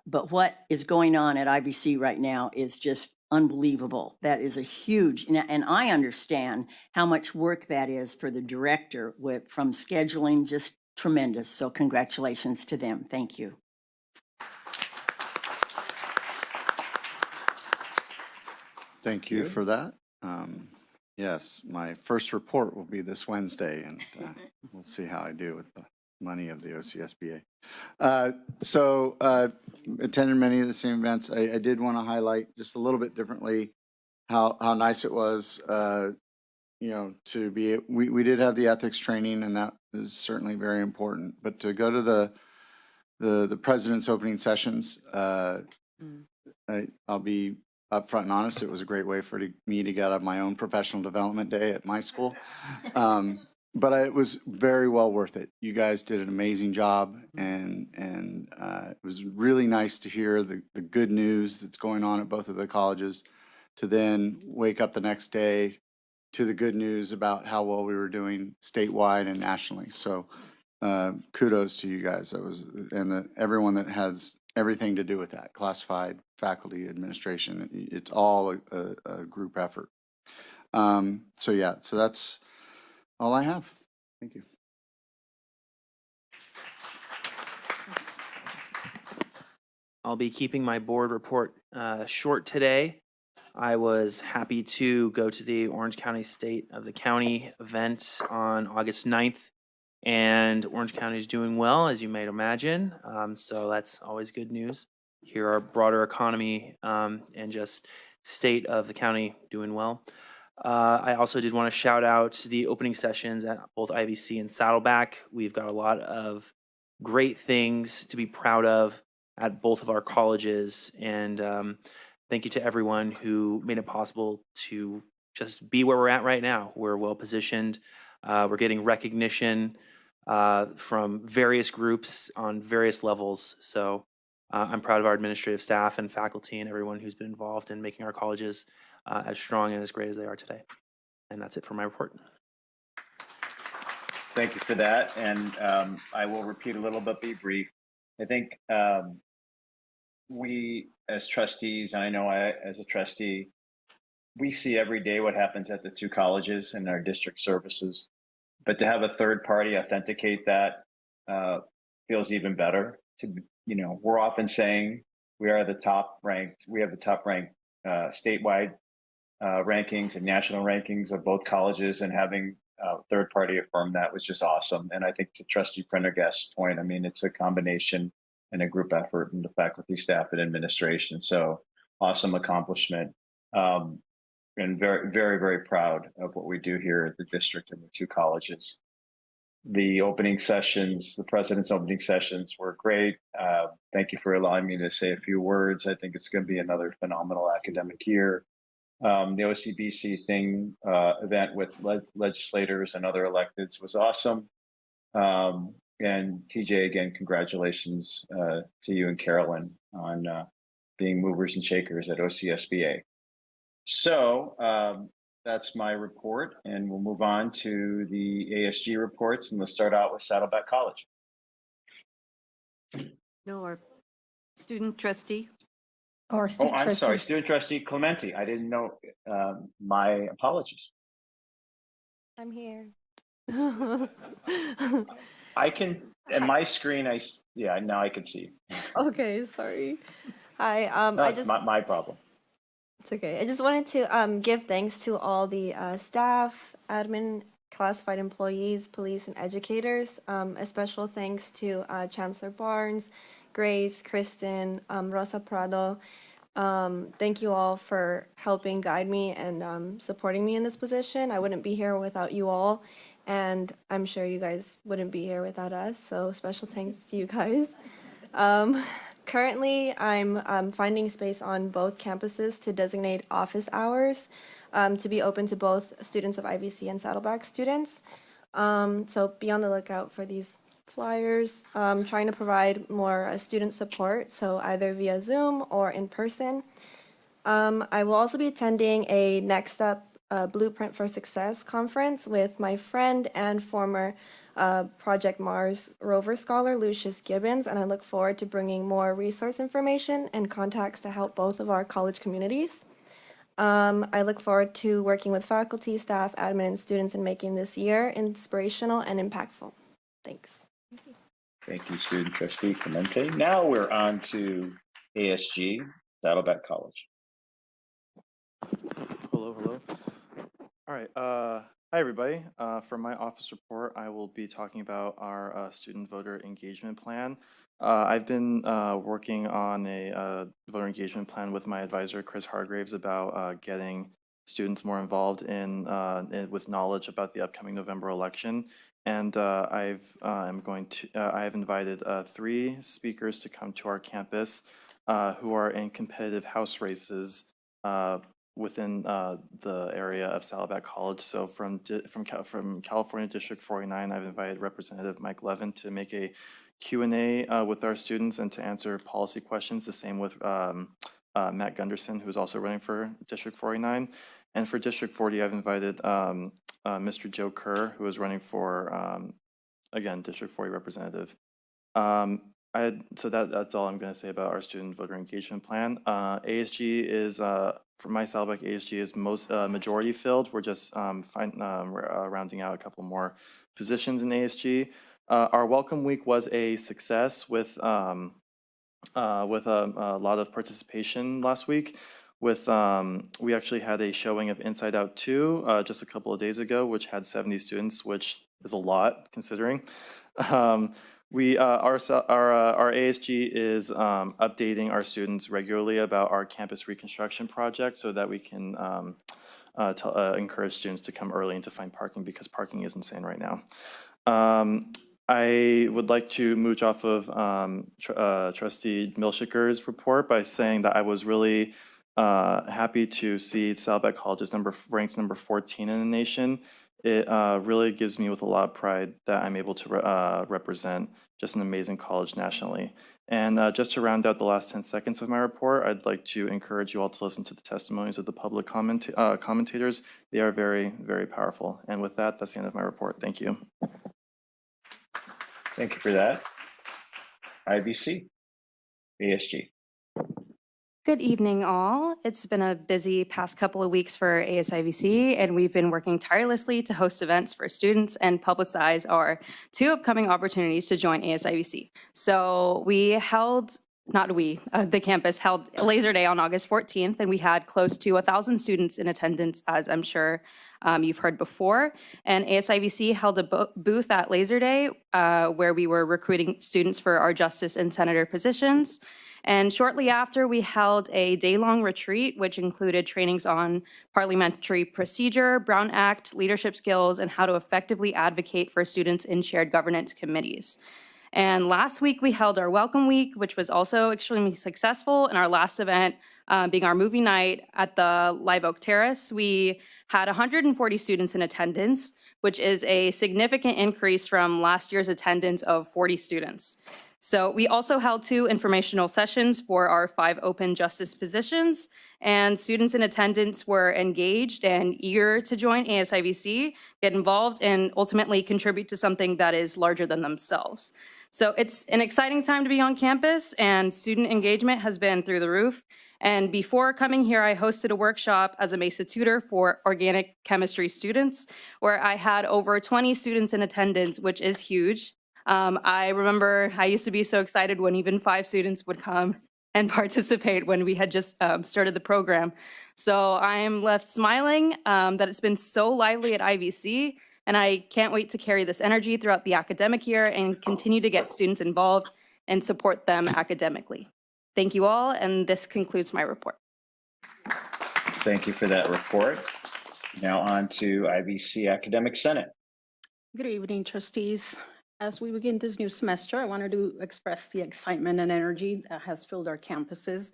but what is going on at IBC right now is just unbelievable. That is a huge, and I understand how much work that is for the director from scheduling, just tremendous. So congratulations to them. Thank you. Thank you for that. Yes, my first report will be this Wednesday, and we'll see how I do with the money of the OCSBA. Attended many of the same events. I did want to highlight just a little bit differently how nice it was, to be, we did have the ethics training, and that is certainly very important, but to go to the president's opening sessions, I'll be upfront and honest, it was a great way for me to get out of my own professional development day at my school. But it was very well worth it. You guys did an amazing job, and it was really nice to hear the good news that's going on at both of the colleges, to then wake up the next day to the good news about how well we were doing statewide and nationally. So kudos to you guys. That was, and everyone that has everything to do with that, classified, faculty, administration. It's all a group effort. So that's all I have. Thank you. I'll be keeping my board report short today. I was happy to go to the Orange County State of the County event on August 9th, and Orange County is doing well, as you might imagine. So that's always good news. Hear our broader economy and just state of the county doing well. I also did want to shout out the opening sessions at both IVC and Saddleback. We've got a lot of great things to be proud of at both of our colleges, and thank you to everyone who made it possible to just be where we're at right now. We're well positioned. We're getting recognition from various groups on various levels. So I'm proud of our administrative staff and faculty and everyone who's been involved in making our colleges as strong and as great as they are today. And that's it for my report. Thank you for that. And I will repeat a little bit, be brief. I think we as trustees, and I know I as a trustee, we see every day what happens at the two colleges and our district services. But to have a third party authenticate that feels even better. We're often saying we are the top ranked, we have the top ranked statewide rankings and national rankings of both colleges, and having third party affirm that was just awesome. And I think to Trustee Prendergast's point, I mean, it's a combination and a group effort and the faculty, staff, and administration. So awesome accomplishment. And very, very, very proud of what we do here at the district and the two colleges. The opening sessions, the president's opening sessions were great. Thank you for allowing me to say a few words. I think it's going to be another phenomenal academic year. The OCBC event with legislators and other electeds was awesome. And TJ, again, congratulations to you and Carolyn on being movers and shakers at OCSBA. So that's my report, and we'll move on to the ASG reports, and we'll start out with Saddleback College. No, our student trustee. Or Oh, student I'm trustee. sorry, student trustee Clementi. I didn't know. My apologies. I'm here. I can, at my screen, yeah, now I can see. Okay, sorry. Hi, No, I it's just, my problem. it's okay. I just wanted to give thanks to all the staff, admin, classified employees, police, and educators. A special thanks to Chancellor Barnes, Grace, Kristen, Rosa Prado. Thank you all for helping guide me and supporting me in this position. I wouldn't be here without you all, and I'm sure you guys wouldn't be here without us, so special thanks to you guys. Currently, I'm finding space on both campuses to designate office hours to be open to both students of IVC and Saddleback students. So be on the lookout for these flyers. Trying to provide more student support, so either via Zoom or in person. I will also be attending a Next Step Blueprint for Success conference with my friend and former Project Mars rover scholar, Lucius Gibbons, and I look forward to bringing more resource information and contacts to help both of our college communities. I look forward to working with faculty, staff, admin, and students in making this year inspirational and impactful. Thanks. Thank you, student trustee Clemente. Now we're on to ASG, Saddleback College. Hello. All right. Hi, everybody. For my office report, I will be talking about our student voter engagement plan. I've been working on a voter engagement plan with my advisor, Chris Hargraves, about getting students more involved with knowledge about the upcoming November election. And I have invited 3 speakers to come to our campus who are in competitive House races within the area of Saddleback College. So from California District 49, I've invited Representative Mike Levin to make a Q&A with our students and to answer policy questions. The same with Matt Gunderson, who's also running for District 49. And for District 40, I've invited Mr. Joe Kerr, who is running for, again, District 40 representative. So that's all I'm going to say about our student voter engagement plan. ASG is, for my Saddleback, ASG is majority filled. We're just rounding out a couple more positions in ASG. Our welcome week was a success with a lot of participation last week. We actually had a showing of Inside Out 2 just a couple of days ago, which had 70 students, which is a lot considering. Our ASG is updating our students regularly about our campus reconstruction project so that we can encourage students to come early and to find parking, because parking is insane right now. I would like to mooch off of Trustee Milchiker's report by saying that I was really happy to see Saddleback College is ranked number 14 in the nation. It really gives me with a lot of pride that I'm able to represent just an amazing college nationally. And just to round out the last 10 seconds of my report, I'd like to encourage you all to listen to the testimonies of the public commentators. They are very, very powerful. And with that, that's the end of my report. Thank you. Thank you for that. IVC, ASG. Good evening, all. It's been a busy past couple of weeks for ASIVC, and we've been working tirelessly to host events for students and publicize our 2 upcoming opportunities to join ASIVC. So the campus held Laser Day on August 14th, and we had close to 1,000 students in attendance, as I'm sure you've heard before. And ASIVC held a booth at Laser Day where we were recruiting students for our justice and senator positions. And shortly after, we held a day-long retreat, which included trainings on parliamentary procedure, Brown Act, leadership skills, and how to effectively advocate for students in shared governance committees. And last week, we held our Welcome Week, which was also extremely successful. And our last event being our movie night at the Live Oak Terrace, we had 140 students in attendance, which is a significant increase from last year's attendance of 40 students. So we also held 2 informational sessions for our 5 open justice positions, and students in attendance were engaged and eager to join ASIVC, get involved, and ultimately contribute to something that is larger than themselves. So it's an exciting time to be on campus, and student engagement has been through the roof. And before coming here, I hosted a workshop as a MESA tutor for organic chemistry students, where I had over 20 students in attendance, which is huge. I remember I used to be so excited when even 5 students would come and participate when we had just started the program. So I am left smiling that it's been so lively at IVC, and I can't wait to carry this energy throughout the academic year and continue to get students involved and support them academically. Thank you all, and this concludes my report. Thank you for that report. Now on to IVC Academic Senate. Good evening, trustees. As we begin this new semester, I wanted to express the excitement and energy that has filled our campuses.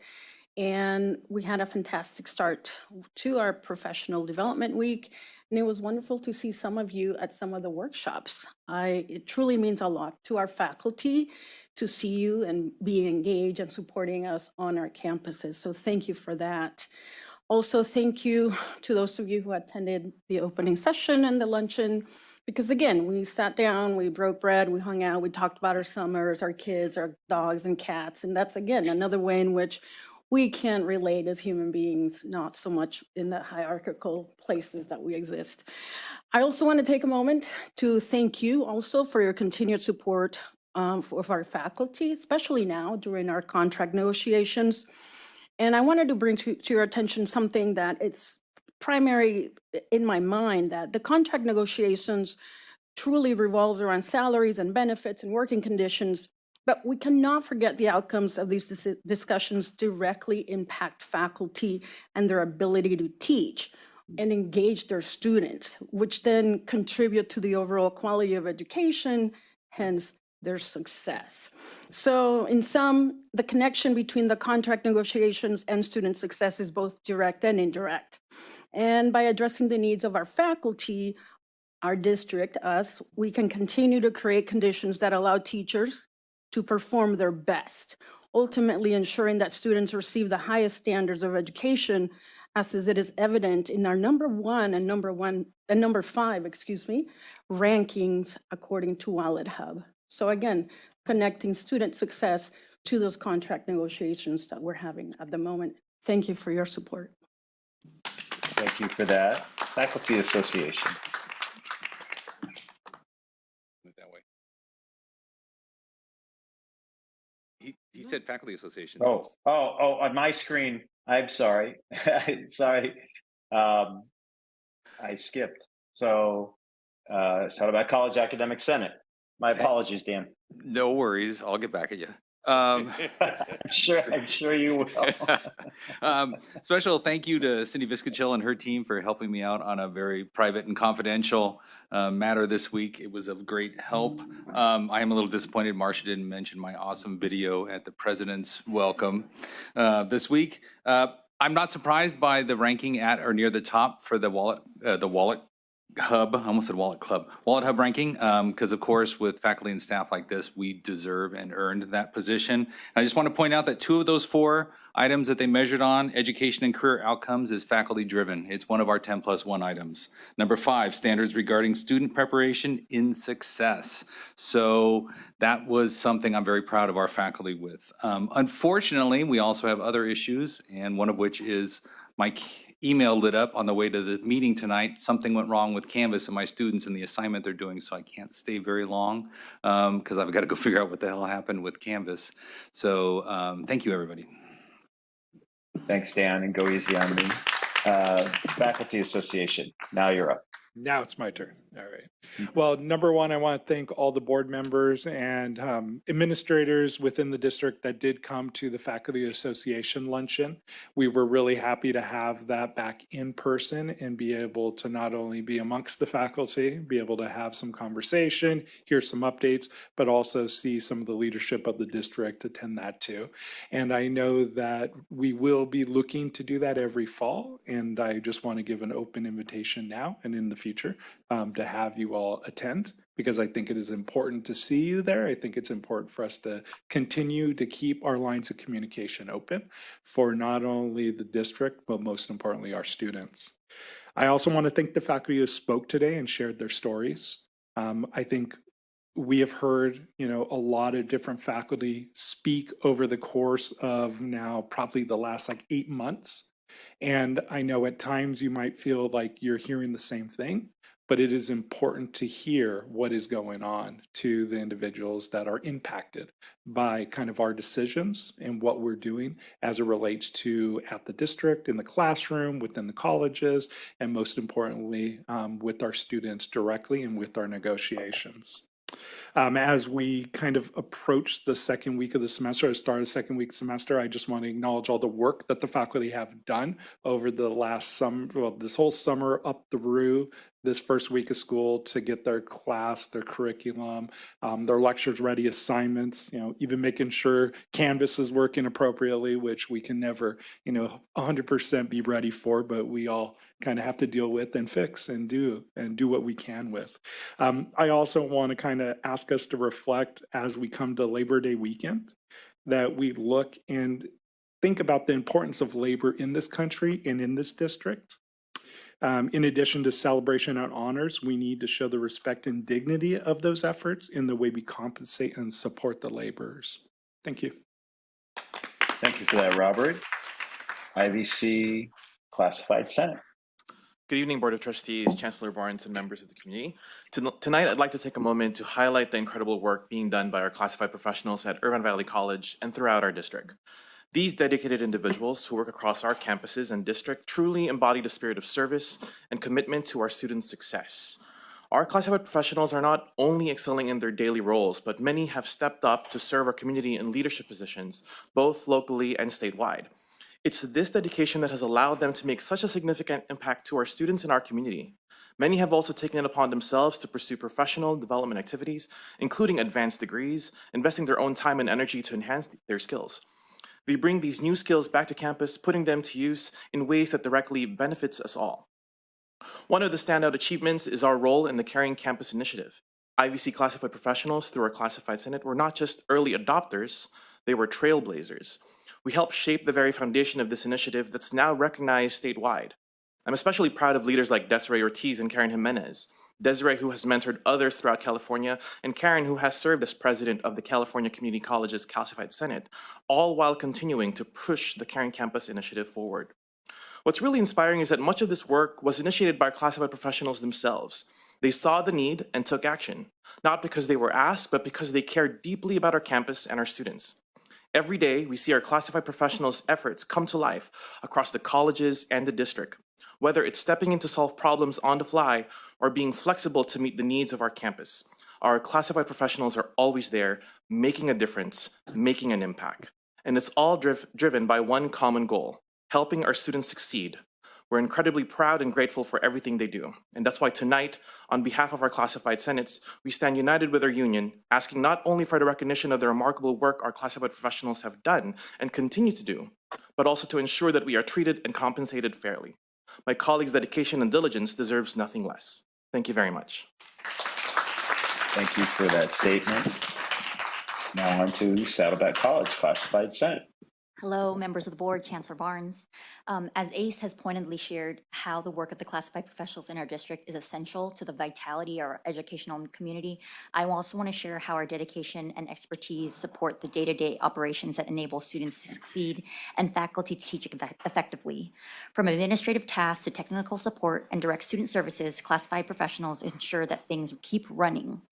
And we had a fantastic start to our professional development week. And it was wonderful to see some of you at some of the workshops. It truly means a lot to our faculty to see you and be engaged and supporting us on our campuses. So thank you for that. Also, thank you to those of you who attended the opening session and the luncheon. Because again, we sat down, we broke bread, we hung out, we talked about our summers, our kids, our dogs and cats. And that's, again, another way in which we can relate as human beings, not so much in the hierarchical places that we exist. I also want to take a moment to thank you also for your continued support of our faculty, especially now during our contract negotiations. And I wanted to bring to your attention something that it's primary in my mind, that the contract negotiations truly revolve around salaries and benefits and working conditions, but we cannot forget the outcomes of these discussions directly impact faculty and their ability to teach and engage their students, which then contribute to the overall quality of education, hence their success. So in sum, the connection between the contract negotiations and student success is both direct and indirect. And by addressing the needs of our faculty, our district, us, we can continue to create conditions that allow teachers to perform their best, ultimately ensuring that students receive the highest standards of education, as it is evident in our number 5, rankings according to Wallet Hub. So again, connecting student success to those contract negotiations that we're having at the moment. Thank you for your support. Thank you for that. Faculty Association. That way. He said faculty association. Oh, on my screen. I'm sorry. Sorry. I skipped. So, Saddleback College Academic Senate. My apologies, Dan. No worries. I'll get back at you. I'm sure you will. Special thank you to Cindy Viscachill and her team for helping me out on a very private and confidential matter this week. It was of great help. I am a little disappointed Marcia didn't mention my awesome video at the president's welcome this week. I'm not surprised by the ranking at or near the top for the Wallet Hub, I almost said Wallet Club, Wallet Hub ranking, because of course with faculty and staff like this, we deserve and earned that position. And I just want to point out that 2 of those 4 items that they measured on, education and career outcomes, is faculty driven. It's one of our 10+1 items. Number 5, standards regarding student preparation in success. So that was something I'm very proud of our faculty with. Unfortunately, we also have other issues, and one of which is my email lit up on the way to the meeting tonight. Something went wrong with Canvas and my students and the assignment they're doing, so I can't stay very long because I've got to go figure out what the hell happened with Canvas. So thank you, everybody. Thanks, Dan, and go easy on me. Faculty Association, now you're up. Now it's my turn. All right. Well, number 1, I want to thank all the board members and administrators within the district that did come to the Faculty Association luncheon. We were really happy to have that back in person and be able to not only be amongst the faculty, be able to have some conversation, hear some updates, but also see some of the leadership of the district attend that too. And I know that we will be looking to do that every fall, and I just want to give an open invitation now and in the future future to have you all attend, because I think it is important to see you there. I think it's important for us to continue to keep our lines of communication open for not only the district, but most importantly, our students. I also want to thank the faculty who spoke today and shared their stories. I think we have heard, a lot of different faculty speak over the course of now probably the last 8 months. And I know at times you might feel like you're hearing the same thing, but it is important to hear what is going on to the individuals that are impacted by kind of our decisions and what we're doing as it relates to at the district, in the classroom, within the colleges, and most importantly, with our students directly and with our negotiations. As we kind of approach the second week of the semester, or start a second week semester, I just want to acknowledge all the work that the faculty have done over the last summer, this whole summer up through this first week of school to get their class, their curriculum, their lectures ready, assignments, even making sure Canvas is working appropriately, which we can never, 100% be ready for, but we all kind of have to deal with and fix and do what we can with. I also want to kind of ask us to reflect as we come to Labor Day weekend, that we look and think about the importance of labor in this country and in this district. In addition to celebration and honors, we need to show the respect and dignity of those efforts in the way we compensate and support the laborers. Thank you. Thank you for that, Robert. IVC Classified Senate. Good evening, Board of Trustees, Chancellor Barnes, and members of the community. Tonight, I'd like to take a moment to highlight the incredible work being done by our classified professionals at Irvine Valley College and throughout our district. These dedicated individuals who work across our campuses and district truly embody the spirit of service and commitment to our students' success. Our classified professionals are not only excelling in their daily roles, but many have stepped up to serve our community in leadership positions, both locally and statewide. It's this dedication that has allowed them to make such a significant impact to our students in our community. Many have also taken it upon themselves to pursue professional development activities, including advanced degrees, investing their own time and energy to enhance their skills. They bring these new skills back to campus, putting them to use in ways that directly benefits us all. One of the standout achievements is our role in the Caring Campus Initiative. IVC classified professionals through our Classified Senate were not just early adopters, they were trailblazers. We helped shape the very foundation of this initiative that's now recognized statewide. I'm especially proud of leaders like Desiree Ortiz and Karen Jimenez. Desiree, who has mentored others throughout California, and Karen, who has served as president of the California Community College's Classified Senate, all while continuing to push the Caring Campus Initiative forward. What's really inspiring is that much of this work was initiated by classified professionals themselves. They saw the need and took action, not because they were asked, but because they cared deeply about our campus and our students. Every day, we see our classified professionals' efforts come to life across the colleges and the district, whether it's stepping in to solve problems on the fly or being flexible to meet the needs of our campus. Our classified professionals are always there, making a difference, making an impact. And it's all driven by one common goal: helping our students succeed. We're incredibly proud and grateful for everything they do. And that's why tonight, on behalf of our classified senates, we stand united with our union, asking not only for the recognition of the remarkable work our classified professionals have done and continue to do, but also to ensure that we are treated and compensated fairly. My colleagues' dedication and diligence deserves nothing less. Thank you very much. Thank you for that statement. Now on to Saddleback College Classified Senate. Hello, members of the board, Chancellor Barnes. As ACE has pointedly shared how the work of the classified professionals in our district is essential to the vitality of our educational community, I also want to share how our dedication and expertise support the day-to-day operations that enable students to succeed and faculty to teach effectively. From administrative tasks to technical support and direct student services, classified professionals ensure that things keep running.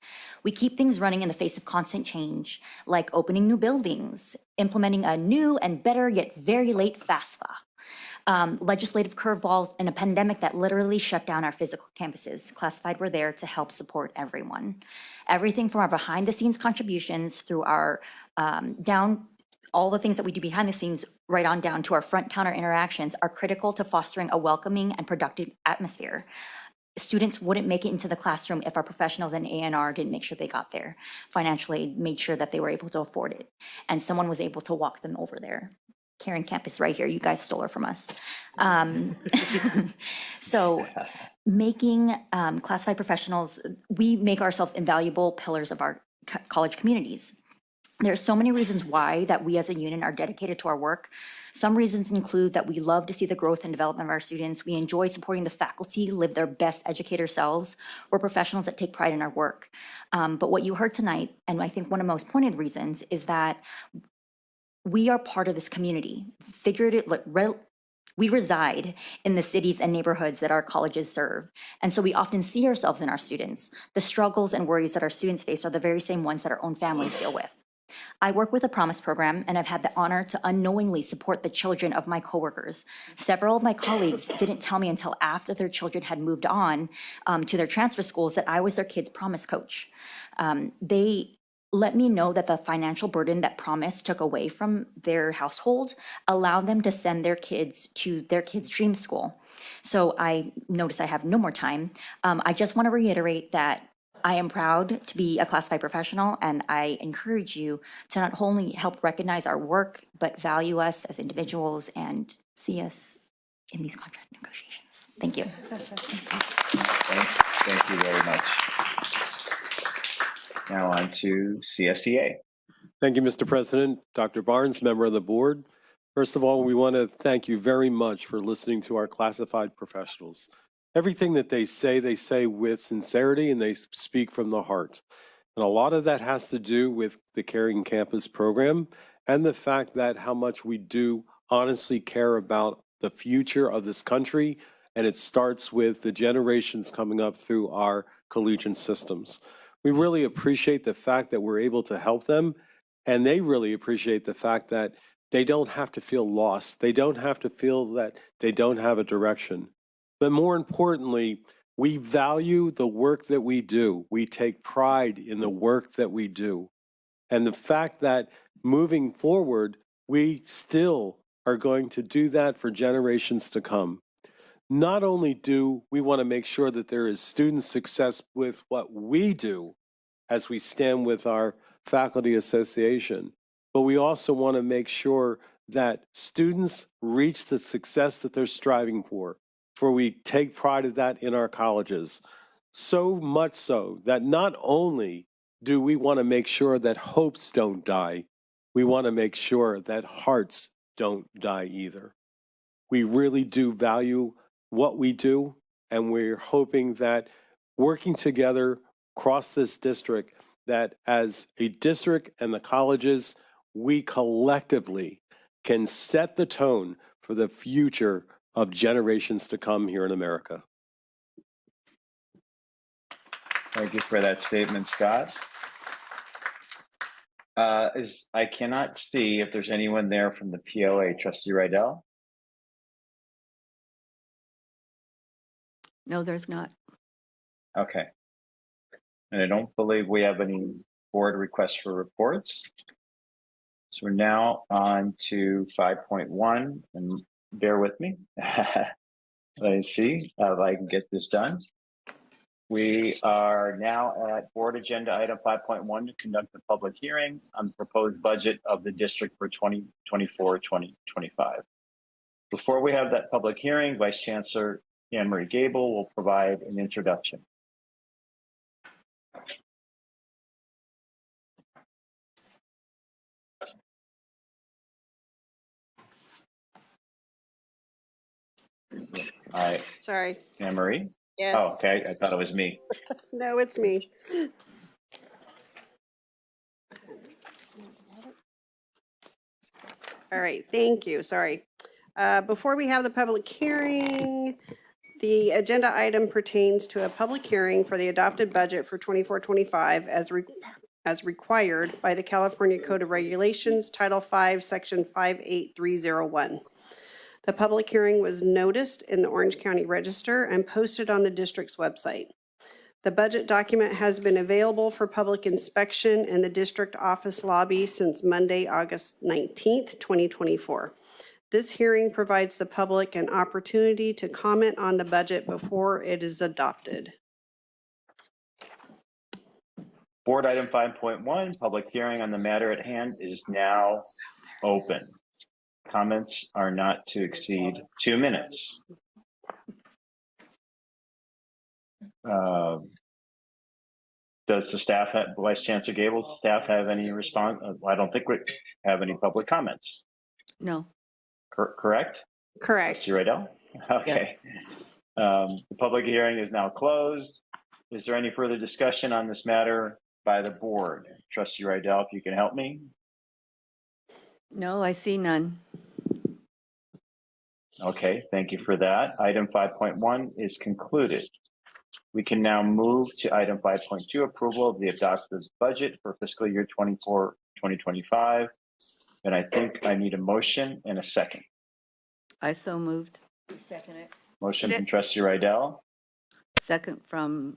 We keep things running in the face of constant change, like opening new buildings, implementing a new and better yet very late FAFSA, legislative curveballs, and a pandemic that literally shut down our physical campuses. Classified were there to help support everyone. Everything from our behind the scenes contributions through our all the things that we do behind the scenes, right on down to our front counter interactions, are critical to fostering a welcoming and productive atmosphere. Students wouldn't make it into the classroom if our professionals in A&R didn't make sure they got there, financially made sure that they were able to afford it, and someone was able to walk them over there. Karen Campus right here. You guys stole her from us. So making classified professionals, we make ourselves invaluable pillars of our college communities. There are so many reasons why that we as a union are dedicated to our work. Some reasons include that we love to see the growth and development of our students. We enjoy supporting the faculty live their best educator selves. We're professionals that take pride in our work. But what you heard tonight, and I think one of the most pointed reasons, is that we are part of this community. We reside in the cities and neighborhoods that our colleges serve. And so we often see ourselves in our students. The struggles and worries that our students face are the very same ones that our own families deal with. I work with the Promise program, and I've had the honor to unknowingly support the children of my coworkers. Several of my colleagues didn't tell me until after their children had moved on to their transfer schools that I was their kids' Promise coach. They let me know that the financial burden that Promise took away from their household allowed them to send their kids to their kids' dream school. So I notice I have no more time. I just want to reiterate that I am proud to be a classified professional, and I encourage you to not only help recognize our work, but value us as individuals and see us in these contract negotiations. Thank you. Thank you very much. Now on to CSEA. Thank you, Mr. President. Dr. Barnes, member of the board. First of all, we want to thank you very much for listening to our classified professionals. Everything that they say with sincerity, and they speak from the heart. And a lot of that has to do with the Caring Campus program and the fact that how much we do honestly care about the future of this country. And it starts with the generations coming up through our collegiate systems. We really appreciate the fact that we're able to help them, and they really appreciate the fact that they don't have to feel lost. They don't have to feel that they don't have a direction. But more importantly, we value the work that we do. We take pride in the work that we do. And the fact that moving forward, we still are going to do that for generations to come. Not only do we want to make sure that there is student success with what we do as we stand with our faculty association, but we also want to make sure that students reach the success that they're striving for we take pride of that in our colleges. So much so that not only do we want to make sure that hopes don't die, we want to make sure that hearts don't die either. We really do value what we do, and we're hoping that working together across this district, that as a district and the colleges, we collectively can set the tone for the future of generations to come here in America. Thank you for that statement, Scott. I cannot see if there's anyone there from the POA. Trustee Rydell? No, there's not. Okay. And I don't believe we have any board requests for reports. So we're now on to 5.1, and bear with me. Let me see if I can get this done. We are now at board agenda item 5.1 to conduct a public hearing on the proposed budget of the district for 2024-2025. Before we have that public hearing, Vice Chancellor Anne-Marie Gable will provide an introduction. Hi. Sorry. Anne-Marie? Yes. Oh, okay. I thought it was me. No, it's me. All right, thank you. Sorry. Before we have the public hearing, the agenda item pertains to a public hearing for the adopted budget for 24-25 as required by the California Code of Regulations, Title 5, Section 58301. The public hearing was noticed in the Orange County Register and posted on the district's website. The budget document has been available for public inspection in the district office lobby since Monday, August 19th, 2024. This hearing provides the public an opportunity to comment on the budget before it is adopted. Board item 5.1, public hearing on the matter at hand is now open. Comments are not to exceed 2 minutes. Does the staff, Vice Chancellor Gable's staff have any response? I don't think we have any public comments. No. Correct? Correct. Trustee Rydell? Okay. The public hearing is now closed. Is there any further discussion on this matter by the board? Trustee Rydell, if you can help me. No, I see none. Okay, thank you for that. Item 5.1 is concluded. We can now move to item 5.2, approval of the adopted budget for fiscal year 2025. And I think I need a motion and a second. I so moved. Second it. Motion from Trustee Rydell, Second from,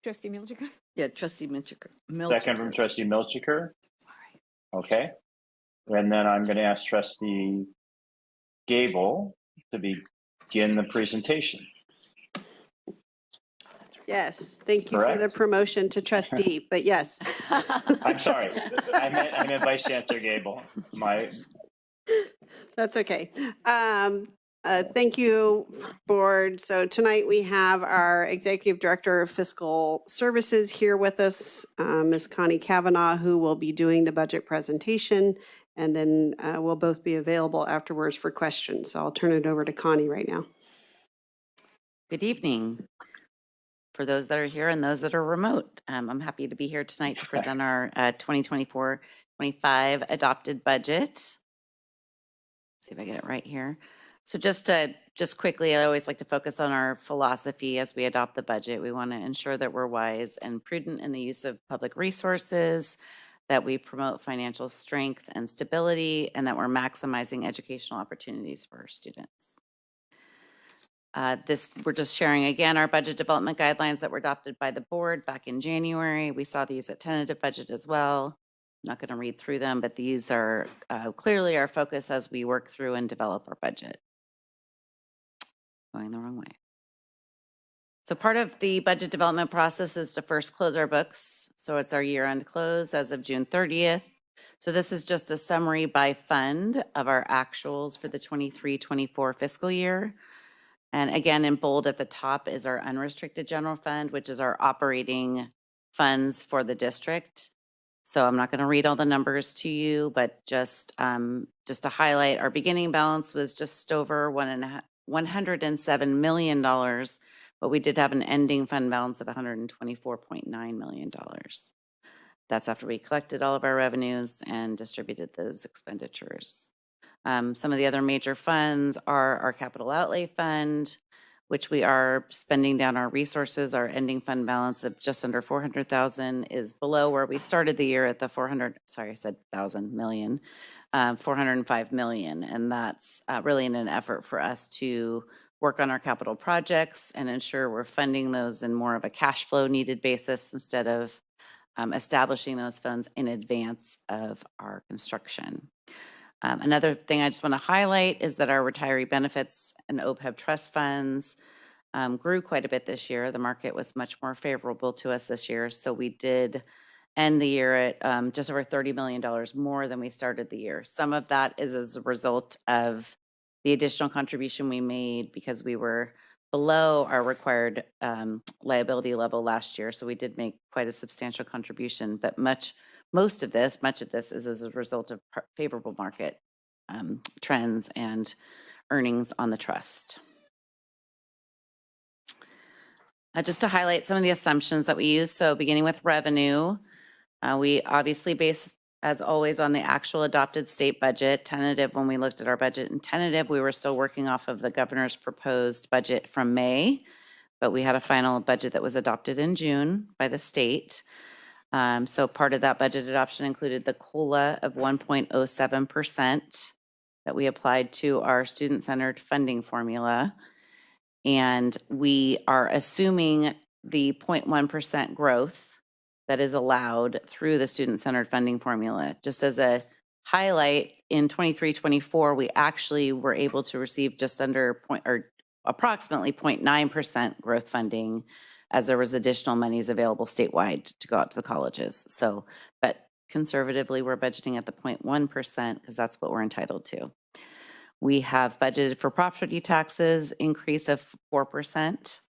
Trustee Milchiker? yeah, Trustee Milchiker. second from Trustee Milchiker. Okay. And then I'm going to ask Trustee Gable to begin the presentation. Yes, thank you for the Correct? promotion to trustee, but yes. I'm sorry. I meant Vice Chancellor Gable. That's okay. Thank you, board. So tonight we have our Executive Director of Fiscal Services here with us, Ms. Connie Kavanaugh, who will be doing the budget presentation, and then we'll both be available afterwards for questions. So I'll turn it over to Connie right now. Good evening. For those that are here and those that are remote, I'm happy to be here tonight to present our 2024-25 adopted budget. See if I get it right here. So just quickly, I always like to focus on our philosophy as we adopt the budget. We want to ensure that we're wise and prudent in the use of public resources, that we promote financial strength and stability, and that we're maximizing educational opportunities for our students. We're just sharing again our budget development guidelines that were adopted by the board back in January. We saw these at tentative budget as well. I'm not going to read through them, but these are clearly our focus as we work through and develop our budget. Going the wrong way. So part of the budget development process is to first close our books. So it's our year-end close as of June 30th. So this is just a summary by fund of our actuals for the 23-24 fiscal year. And again, in bold at the top is our unrestricted general fund, which is our operating funds for the district. So I'm not going to read all the numbers to you, but just to highlight, our beginning balance was just over $107 million, but we did have an ending fund balance of $124.9 million. That's after we collected all of our revenues and distributed those expenditures. Some of the other major funds are our capital outlay fund, which we are spending down our resources. Our ending fund balance of just under 400,000 is below where we started the year at the 405 million. And that's really in an effort for us to work on our capital projects and ensure we're funding those in more of a cash flow needed basis instead of establishing those funds in advance of our construction. Another thing I just want to highlight is that our retiree benefits and OPEB trust funds grew quite a bit this year. The market was much more favorable to us this year. So we did end the year at just over $30 million more than we started the year. Some of that is as a result of the additional contribution we made because we were below our required liability level last year. So we did make quite a substantial contribution, but much of this is as a result of favorable market trends and earnings on the trust. Just to highlight some of the assumptions that we use. So beginning with revenue, we obviously base, as always, on the actual adopted state budget. Tentative, when we looked at our budget in tentative, we were still working off of the governor's proposed budget from May, but we had a final budget that was adopted in June by the state. So part of that budget adoption included the COLA of 1.07% that we applied to our student-centered funding formula. And we are assuming the 0.1% growth that is allowed through the student-centered funding formula. Just as a highlight, in 23-24, we actually were able to receive just under approximately 0.9% growth funding, as there was additional monies available statewide to go out to the colleges. So, but conservatively, we're budgeting at the 0.1% because that's what we're entitled to. We have budgeted for property taxes increase of 4%.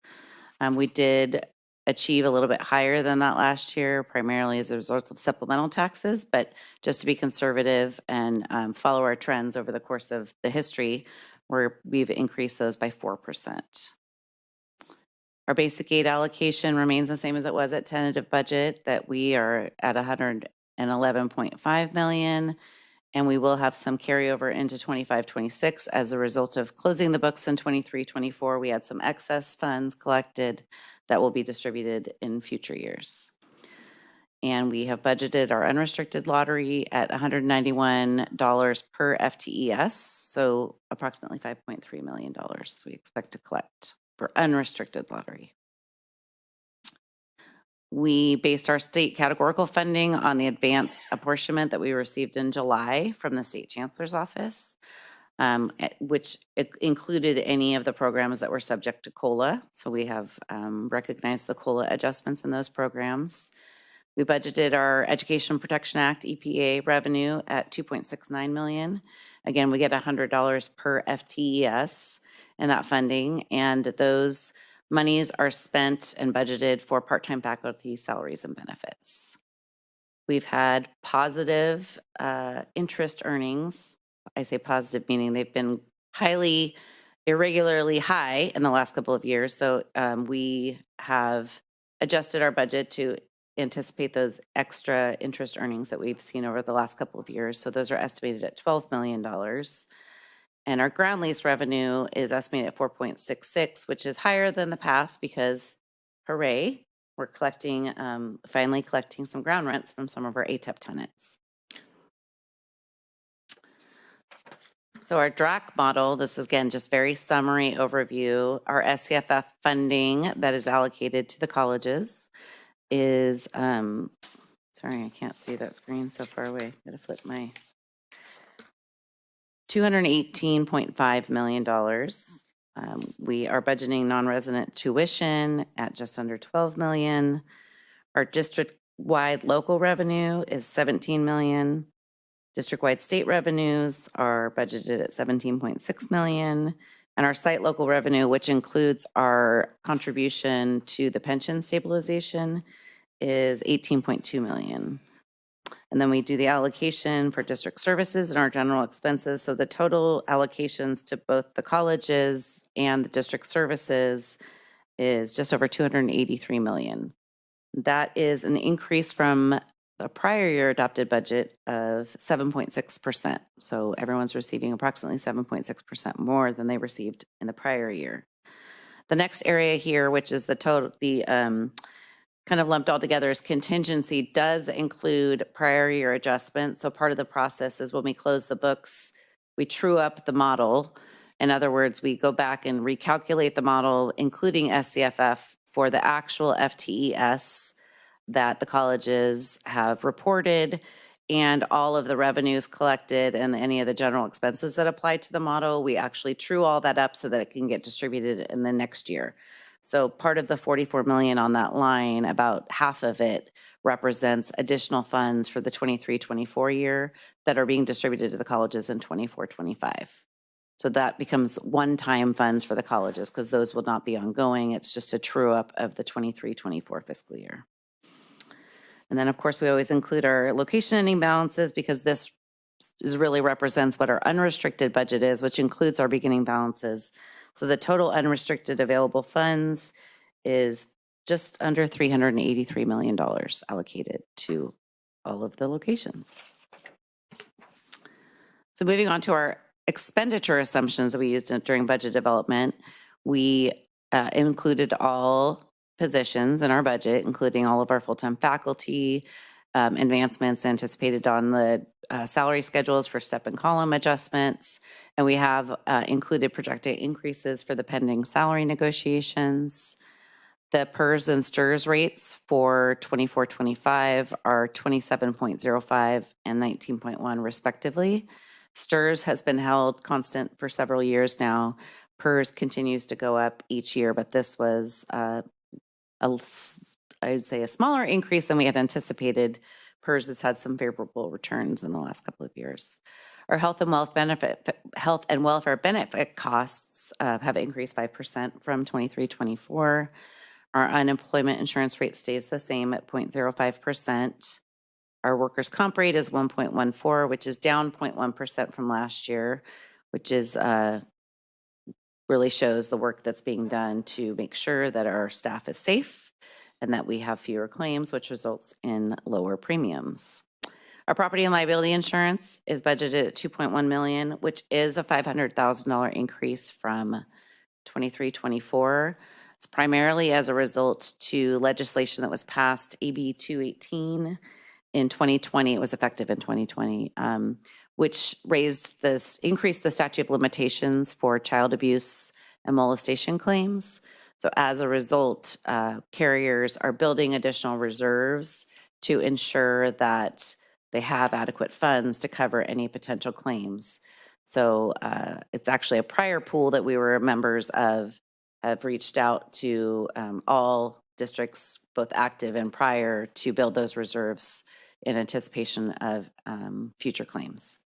We did achieve a little bit higher than that last year, primarily as a result of supplemental taxes, but just to be conservative and follow our trends over the course of the history, we've increased those by 4%. Our basic aid allocation remains the same as it was at tentative budget, that we are at 111.5 million, and we will have some carryover into 25-26 as a result of closing the books in 23-24. We had some excess funds collected that will be distributed in future years. And we have budgeted our unrestricted lottery at $191 per FTES, so approximately $5.3 million we expect to collect for unrestricted lottery. We based our state categorical funding on the advanced apportionment that we received in July from the state chancellor's office, which included any of the programs that were subject to COLA. So we have recognized the COLA adjustments in those programs. We budgeted our Education Protection Act EPA revenue at $2.69 million. Again, we get $100 per FTES in that funding, and those monies are spent and budgeted for part-time faculty salaries and benefits. We've had positive interest earnings. I say positive meaning they've been highly irregularly high in the last couple of years. So we have adjusted our budget to anticipate those extra interest earnings that we've seen over the last couple of years. So those are estimated at $12 million. And our ground lease revenue is estimated at 4.66, which is higher than the past because, hooray, we're collecting, finally collecting some ground rents from some of our ATEP tenants. So our DRAC model, this is again just very summary overview. Our SCFF funding that is allocated to the colleges is, sorry, I can't see that screen so far away. Gotta flip my. $218.5 million. We are budgeting non-resident tuition at just under 12 million. Our district-wide local revenue is 17 million. District-wide state revenues are budgeted at 17.6 million. And our site local revenue, which includes our contribution to the pension stabilization, is 18.2 million. And then we do the allocation for district services and our general expenses. So the total allocations to both the colleges and the district services is just over 283 million. That is an increase from the prior year adopted budget of 7.6%. So everyone's receiving approximately 7.6% more than they received in the prior year. The next area here, which is the total, kind of lumped all together as contingency, does include prior year adjustments. So part of the process is when we close the books, we true up the model. In other words, we go back and recalculate the model, including SCFF, for the actual FTES that the colleges have reported and all of the revenues collected and any of the general expenses that apply to the model. We actually true all that up so that it can get distributed in the next year. So part of the 44 million on that line, about half of it represents additional funds for the 23-24 year that are being distributed to the colleges in 24-25. So that becomes one-time funds for the colleges because those will not be ongoing. It's just a true up of the 23-24 fiscal year. And then of course we always include our location ending balances because this really represents what our unrestricted budget is, which includes our beginning balances. So the total unrestricted available funds is just under $383 million allocated to all of the locations. So moving on to our expenditure assumptions that we used during budget development, we included all positions in our budget, including all of our full-time faculty, advancements anticipated on the salary schedules for step and column adjustments, and we have included projected increases for the pending salary negotiations. The PERS and STIRS rates for 24-25 are 27.05 and 19.1 respectively. STIRS has been held constant for several years now. PERS continues to go up each year, but this was I'd say a smaller increase than we had anticipated PERS has had some favorable returns in the last couple of years. Our health and welfare benefit costs have increased 5% from 23-24. Our unemployment insurance rate stays the same at 0.05%. Our workers' comp rate is 1.14, which is down 0.1% from last year, which is really shows the work that's being done to make sure that our staff is safe and that we have fewer claims, which results in lower premiums. Our property and liability insurance is budgeted at $2.1 million, which is a $500,000 increase from 23-24. It's primarily as a result to legislation that was passed, AB 218 in 2020. It was effective in 2020, which increased the statute of limitations for child abuse and molestation claims. So as a result, carriers are building additional reserves to ensure that they have adequate funds to cover any potential claims. So it's actually a prior pool that we were members of, have reached out to all districts, both active and prior, to build those reserves in anticipation of future claims.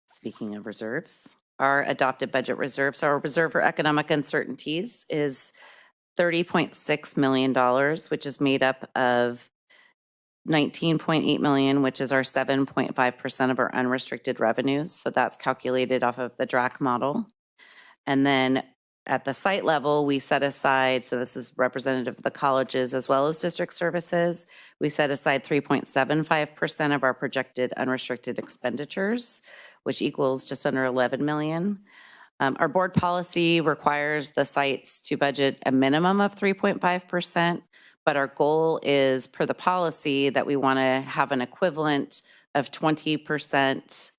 Speaking of reserves, our adopted budget reserves, our reserve for economic uncertainties is $30.6 million, which is made up of $19.8 million, which is our 7.5% of our unrestricted revenues. So that's calculated off of the DRAC model. And then at the site level, we set aside, so this is representative of the colleges as well as district services, we set aside 3.75% of our projected unrestricted expenditures, which equals just under 11 million. Our board policy requires the sites to budget a minimum of 3.5%, but our goal is, per the policy, that we want to have an equivalent of 20%,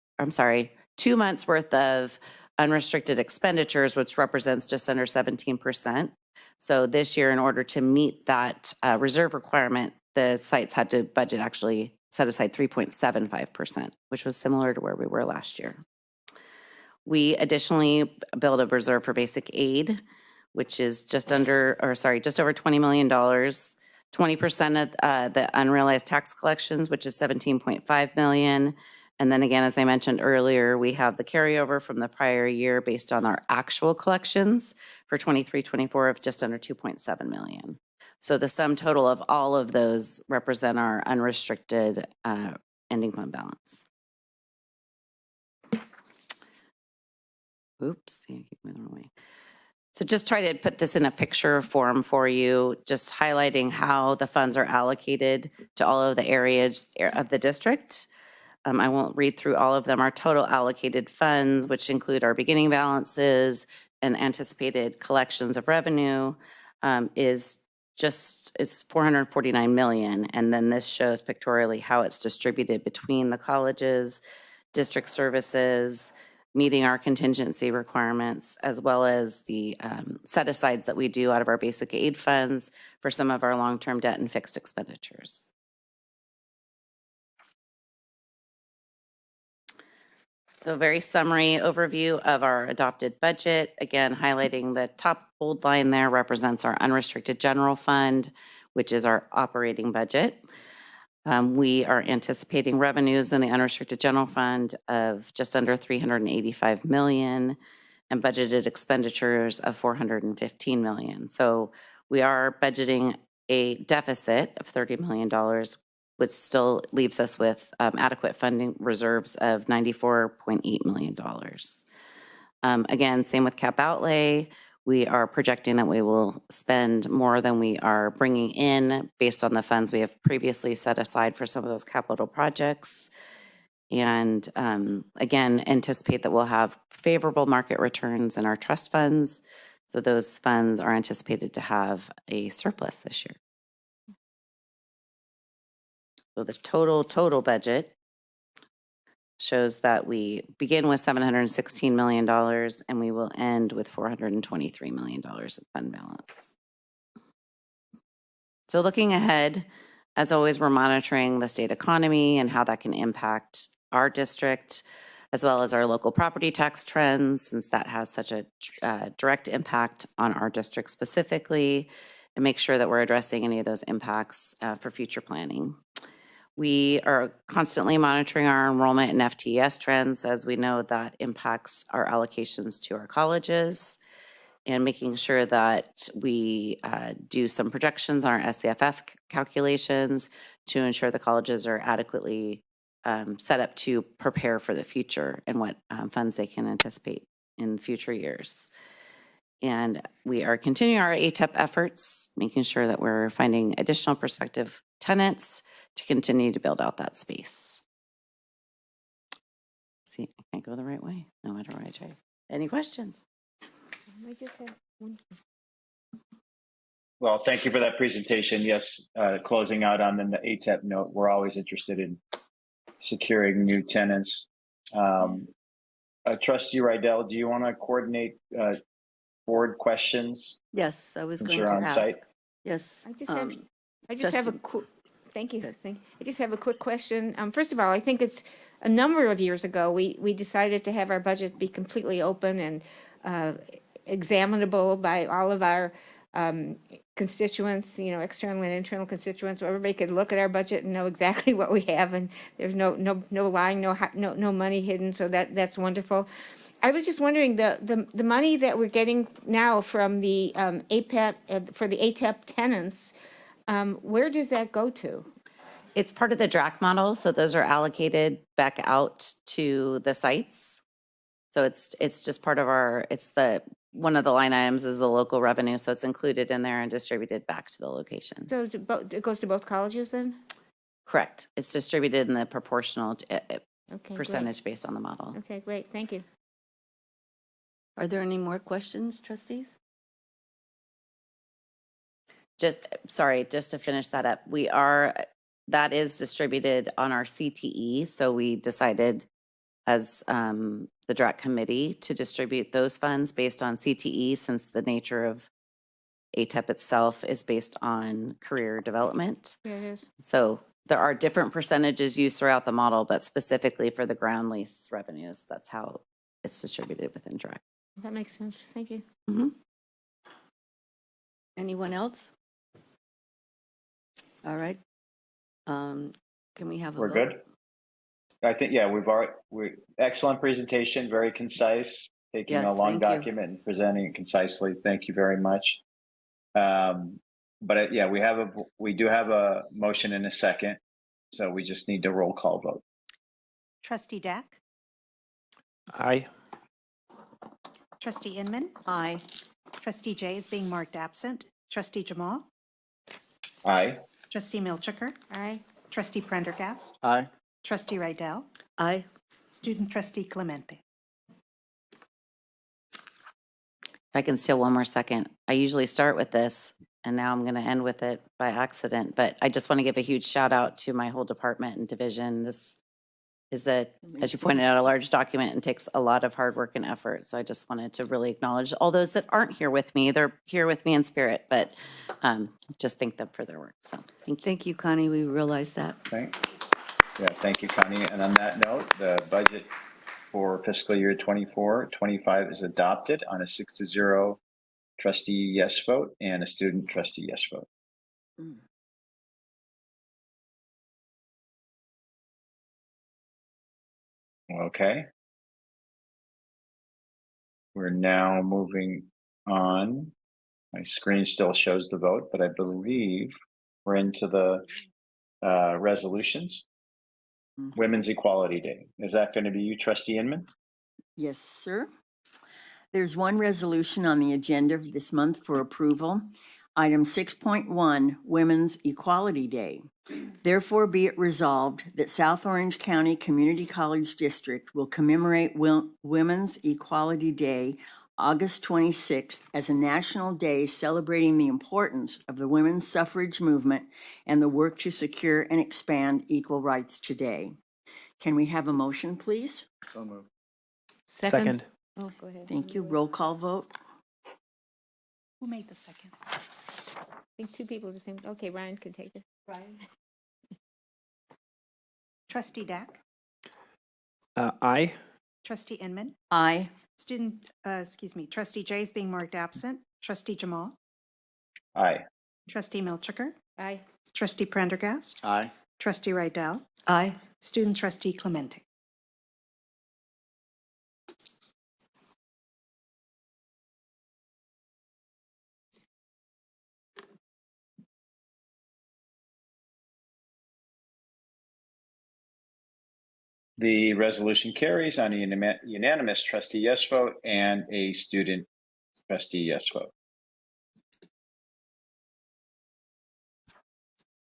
2 months worth of unrestricted expenditures, which represents just under 17%. So this year, in order to meet that reserve requirement, the sites had to budget actually set aside 3.75%, which was similar to where we were last year. We additionally build a reserve for basic aid, which is just over $20 million, 20% of the unrealized tax collections, which is $17.5 million. And then again, as I mentioned earlier, we have the carryover from the prior year based on our actual collections for 23-24 of just under $2.7 million. So the sum total of all of those represent our unrestricted ending fund balance. Oops, I keep moving the wrong way. So just try to put this in a picture form for you, just highlighting how the funds are allocated to all of the areas of the district. I won't read through all of them. Our total allocated funds, which include our beginning balances and anticipated collections of revenue, is 449 million. And then this shows pictorially how it's distributed between the colleges, district services, meeting our contingency requirements, as well as the set-asides that we do out of our basic aid funds for some of our long-term debt and fixed expenditures. So a very summary overview of our adopted budget. Again, highlighting the top bold line there represents our unrestricted general fund, which is our operating budget. We are anticipating revenues in the unrestricted general fund of just under 385 million and budgeted expenditures of 415 million. So we are budgeting a deficit of $30 million, which still leaves us with adequate funding reserves of $94.8 million. Again, same with cap outlay. We are projecting that we will spend more than we are bringing in based on the funds we have previously set aside for some of those capital projects. And again, anticipate that we'll have favorable market returns in our trust funds. So those funds are anticipated to have a surplus this year. So the total budget shows that we begin with $716 million and we will end with $423 million of fund balance. So looking ahead, as always, we're monitoring the state economy and how that can impact our district, as well as our local property tax trends, since that has such a direct impact on our district specifically. and make sure that we're addressing any of those impacts for future planning. We are constantly monitoring our enrollment and FTES trends, as we know that impacts our allocations to our colleges, and making sure that we do some projections on our SCFF calculations to ensure the colleges are adequately set up to prepare for the future and what funds they can anticipate in future years. And we are continuing our ATEP efforts, making sure that we're finding additional prospective tenants to continue to build out that space. See, I can't go the right way, no matter what I try. Any questions? I just have one. Well, thank you for that presentation. Yes, closing out on the ATEP note, we're always interested in securing new tenants. Trustee Rydell, do you want to coordinate board questions? Yes, I was Since going you're to on ask. site? Yes. I just have a quick, thank you. I just have a quick question. First of all, I think it's a number of years ago, we decided to have our budget be completely open and examinable by all of our constituents, external and internal constituents, so everybody could look at our budget and know exactly what we have, and there's no lying, no money hidden, so that's wonderful. I was just wondering, the money that we're getting now from the APET, for the ATEP tenants, where does that go to? It's part of the DRAC model, so those are allocated back out to the sites. So it's just part of our, one of the line items is the local revenue, so it's included in there and distributed back to the locations. So it goes to both colleges then? Correct. It's distributed in the proportional Okay, percentage based on the model. Okay, great, thank you. Are there any more questions, trustees? Just to finish that up, that is distributed on our CTE, so we decided as the DRAC committee to distribute those funds based on CTE, since the nature of ATEP itself is based on career development. Yeah, it is. So there are different percentages used throughout the model, but specifically for the ground lease revenues, that's how it's distributed within DRAC. That makes sense, thank you. Mm-hmm. Anyone else? All right. Can we have a We're vote? good? I think, yeah, excellent presentation, very concise, taking a Yes, long thank you. document and presenting it concisely. Thank you very much. But yeah, we do have a motion in a second, so we just need a roll call vote. Trustee Dack, Aye. Trustee Inman, Aye. Trustee Jay is being marked absent, Trustee Jamal, Aye. Trustee Milchiker, Aye. Trustee Prendergast, Aye. Trustee Rydell, Aye. Student Trustee Clemente. If I can steal one more second, I usually start with this, and now I'm going to end with it by accident, but I just want to give a huge shout out to my whole department and division. This is as you pointed out, a large document and takes a lot of hard work and effort. So I just wanted to really acknowledge all those that aren't here with me. They're here with me in spirit, but just thank them for their work. So thank you. Thank you, Connie. We realize that. Thank you, Connie. And on that note, the budget for fiscal year 24-25 is adopted on a 6-0 trustee yes vote and a student trustee yes vote. Okay. We're now moving on. My screen still shows the vote, but I believe we're into the resolutions. Women's Equality Day. Is that going to be you, Trustee Inman? Yes, sir. There's one resolution on the agenda this month for approval. Item 6.1, Women's Equality Day. Therefore, be it resolved that South Orange County Community College District will commemorate Women's Equality Day, August 26th, as a national day celebrating the importance of the women's suffrage movement and the work to secure and expand equal rights today. Can we have a motion, please? So moved. Second. Oh, go ahead. Thank you. Roll call vote. Who made the second? I think two people just named, okay, Ryan can take it. Ryan. Trustee Dack, Aye. Trustee Inman, Aye. Trustee Jay is being marked absent, Trustee Jamal, Aye. Trustee Milchiker. Aye. Trustee Prendergast. Aye. Trustee Rydell. Aye. Student Trustee Clemente. The resolution carries on a unanimous trustee yes vote and a student trustee yes vote.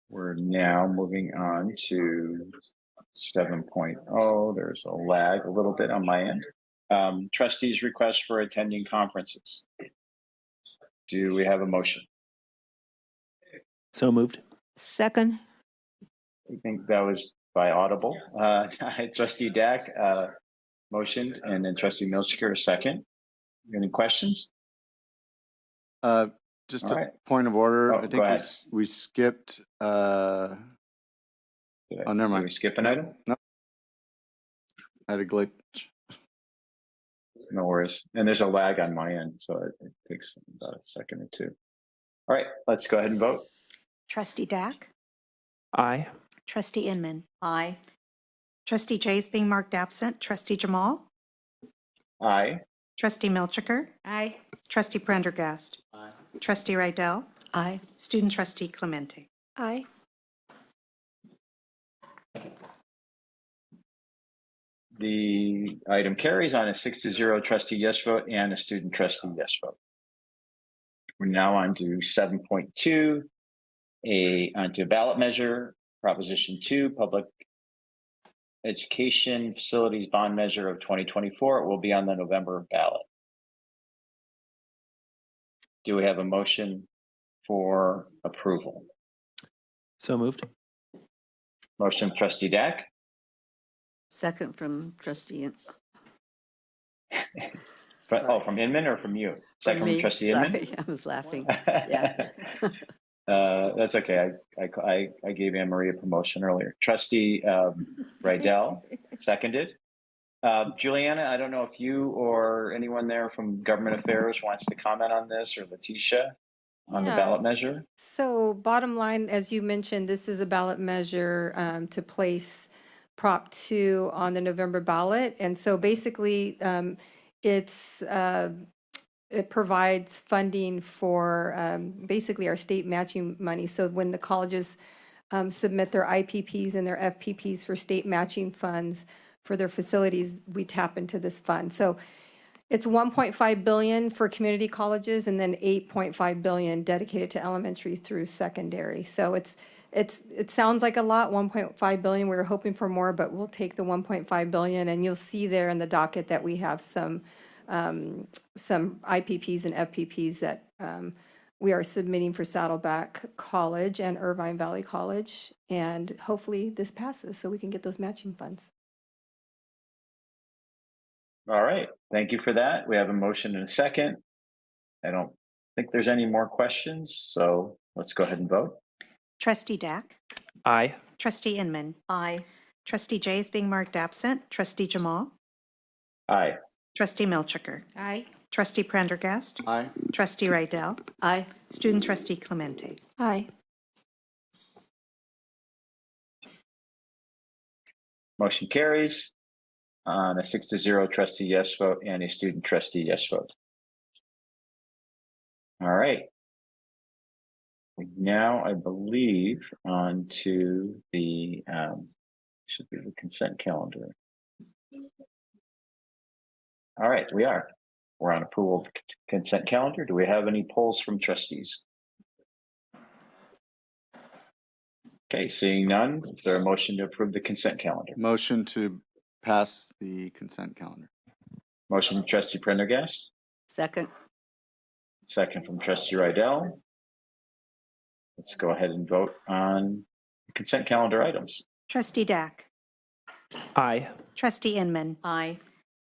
We're now moving on to 7.0. There's a lag a little bit on my end. Trustees' request for attending conferences. Do we have a motion? So moved. Second. I think that was by audible. Trustee Dack motioned, and then Trustee Milchiker second. Any questions? Just All a right. point of order. Oh, I go think ahead. we skipped, oh, never Did mind. we skip an item? No. I had a glitch. No worries. And there's a lag on my end, so it takes about a second or two. All right, let's go ahead and vote. Trustee Dack. Aye. Trustee Inman. Aye. Trustee Jay is being marked absent. Trustee Jamal. Aye. Trustee Milchiker. Aye. Trustee Prendergast. Aye. Trustee Rydell. Aye. Student Trustee Clemente. Aye. The item carries on a 6-0 trustee yes vote and a student trustee yes vote. We're now on to 7.2, onto ballot measure, Proposition 2, Public Education Facilities Bond Measure of 2024. It will be on the November ballot. Do we have a motion for approval? So moved. Motion from Trustee Dack. Second from Trustee. From Inman or from you? Second from me. Trustee Inman? Sorry, I was laughing. Yeah. That's okay. I gave Anne Marie a promotion earlier. Trustee Rydell, seconded. Juliana, I don't know if you or anyone there from Government Affairs wants to comment on this, or Letitia on the Yeah. ballot measure. So bottom line, as you mentioned, this is a ballot measure to place Prop 2 on the November ballot. And so basically, it provides funding for basically our state matching money. So when the colleges submit their IPPs and their FPPs for state matching funds for their facilities, we tap into this fund. So it's 1.5 billion for community colleges and then 8.5 billion dedicated to elementary through secondary. So it sounds like a lot, 1.5 billion. We were hoping for more, but we'll take the 1.5 billion, and you'll see there in the docket that we have some IPPs and FPPs that we are submitting for Saddleback College and Irvine Valley College, and hopefully this passes so we can get those matching funds. All right, thank you for that. We have a motion and a second. I don't think there's any more questions, so let's go ahead and vote. Trustee Dack. Aye. Trustee Inman. Aye. Trustee Jay is being marked absent. Trustee Jamal. Aye. Trustee Milchiker. Aye. Trustee Prendergast. Aye. Trustee Rydell. Aye. Student Trustee Clemente. Aye. Motion carries on a 6-0 trustee yes vote and a student trustee yes vote. All right. Now, I believe on to the should be the consent calendar. All right, we're on approval of the consent calendar. Do we have any polls from trustees? Okay, seeing none, is there a motion to approve the consent calendar? Motion to pass the consent calendar. Motion from Trustee Prendergast, Second. second from Trustee Rydell. Let's go ahead and vote on the consent calendar items. Trustee Dack. Aye. Trustee Inman. Aye.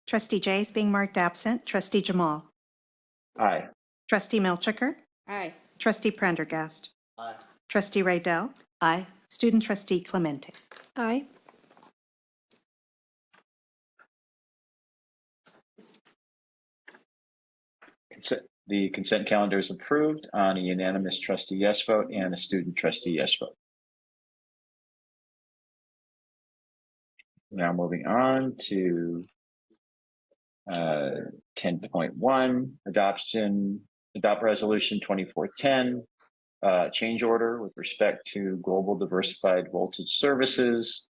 Trustee Jay is being marked absent. Trustee Jamal. Aye. Trustee Milchiker. Aye. Trustee Prendergast. Aye. Trustee Rydell. Aye. Student Trustee Clemente. Aye. The consent calendar is approved on a unanimous trustee yes vote and a student trustee yes vote. Now moving on to 10.1, adopt resolution 2410, change order with respect to global diversified voltage services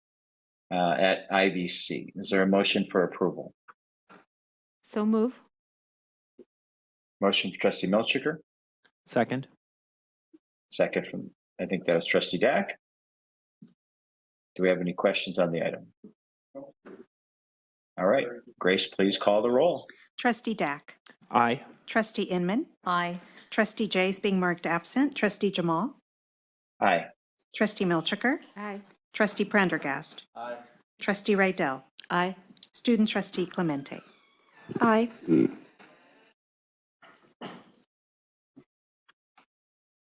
at IVC. Is there a motion for approval? So move. Motion for trustee Milchiker, Second. second from, I think that was trustee Dack. Do we have any questions on the item? All right, Grace, please call the roll. Trustee Dack. Aye. Trustee Inman. Aye. Trustee Jay is being marked absent. Trustee Jamal. Aye. Trustee Milchiker. Aye. Trustee Prendergast. Aye. Trustee Rydell. Aye. Student trustee Clemente. Aye.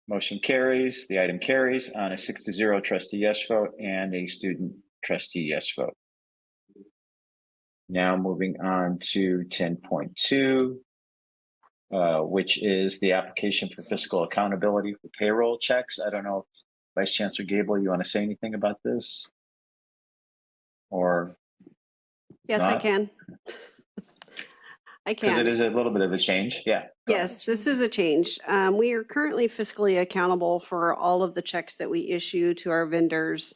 Motion carries. The item carries on a 6-0 trustee yes vote and a student trustee yes vote. Now moving on to 10.2, which is the application for fiscal accountability for payroll checks. I don't know if Vice Chancellor Gable, you want to say anything about this? Or Yes, I not? can. I Because can. it is a little bit of a change. Yeah. Yes, this is a change. We are currently fiscally accountable for all of the checks that we issue to our vendors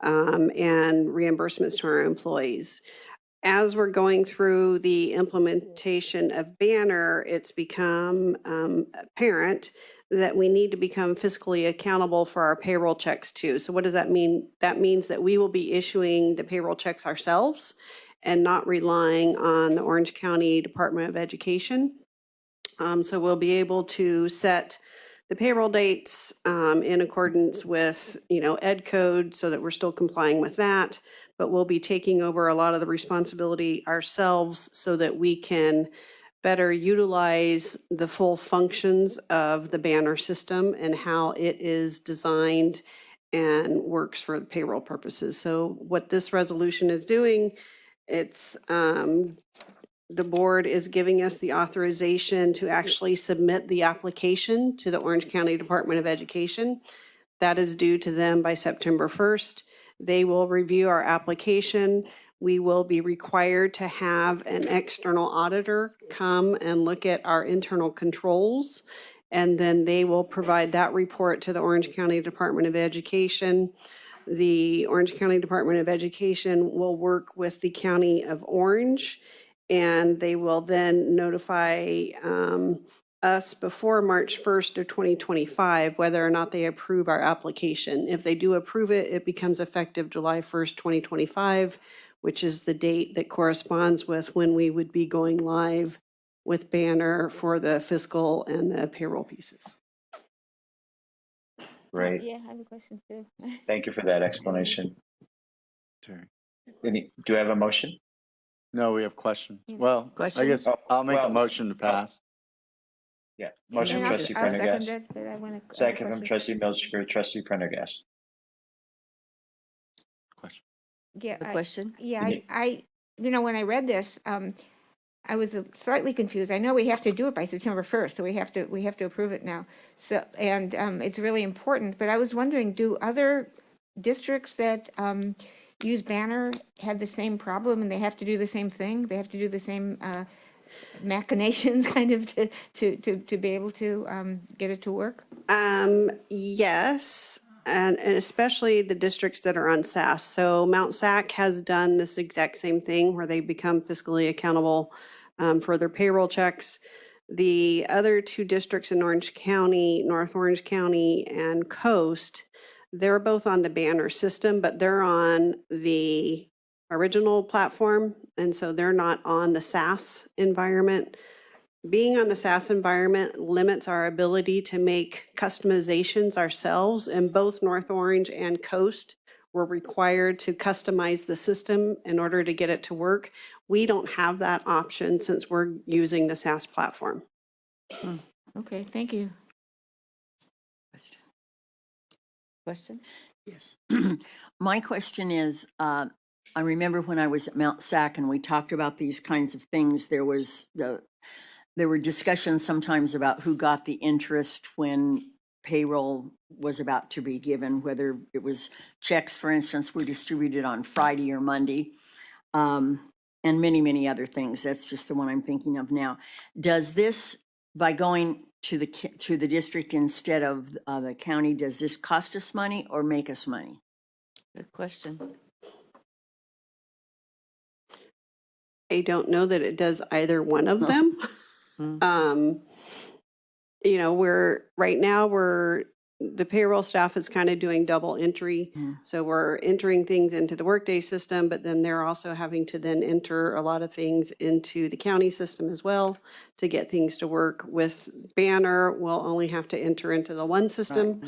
and reimbursements to our employees. As we're going through the implementation of Banner, it's become apparent that we need to become fiscally accountable for our payroll checks too. So what does that mean? That means that we will be issuing the payroll checks ourselves and not relying on the Orange County Department of Education. So we'll be able to set the payroll dates in accordance with, Ed code so that we're still complying with that. But we'll be taking over a lot of the responsibility ourselves so that we can better utilize the full functions of the Banner system and how it is designed and works for payroll purposes. So what this resolution is doing, it's the board is giving us the authorization to actually submit the application to the Orange County Department of Education. That is due to them by September 1st. They will review our application. We will be required to have an external auditor come and look at our internal controls, and then they will provide that report to the Orange County Department of Education. The Orange County Department of Education will work with the County of Orange, and they will then notify us before March 1st of 2025 whether or not they approve our application. If they do approve it, it becomes effective July 1st, 2025, which is the date that corresponds with when we would be going live with Banner for the fiscal and the payroll pieces. Great. Yeah, I have a question too. Thank you for that explanation. Do you have a motion? No, we have questions. Well, I guess Oh, I'll make a well, motion to pass. Yeah, motion And from I'll- trustee I'll second Prendergast. it, but I wanna- I have a Second from question. trustee Milchiker, trustee Prendergast. Question. Yeah, A question? Yeah, when I read this, I was slightly confused. I know we have to do it by September 1st, so we have to approve it now. So, and it's really important, but I was wondering, do other districts that use Banner have the same problem and they have to do the same thing? They have to do the same machinations kind of to be able to get it to work? Yes, and especially the districts that are on SAS. So Mount SAC has done this exact same thing where they become fiscally accountable for their payroll checks. The other two districts in Orange County, North Orange County and Coast, they're both on the Banner system, but they're on the original platform, and so they're not on the SAS environment. Being on the SAS environment limits our ability to make customizations ourselves, and both North Orange and Coast were required to customize the system in order to get it to work. We don't have that option since we're using the SAS platform. Okay, thank you. Question? Yes. My question is, I remember when I was at Mount SAC and we talked about these kinds of things, there was there were discussions sometimes about who got the interest when payroll was about to be given, whether it was checks, for instance, were distributed on Friday or Monday, and many, many other things. That's just the one I'm thinking of now. Does this, by going to the district instead of the county, does this cost us money or make us money? Good question. I don't know that it does either one of them. You know, the payroll staff is kind of doing double entry. So we're entering things into the Workday system, but then they're also having to then enter a lot of things into the county system as well to get things to work. With Banner, we'll only have to enter into the one system.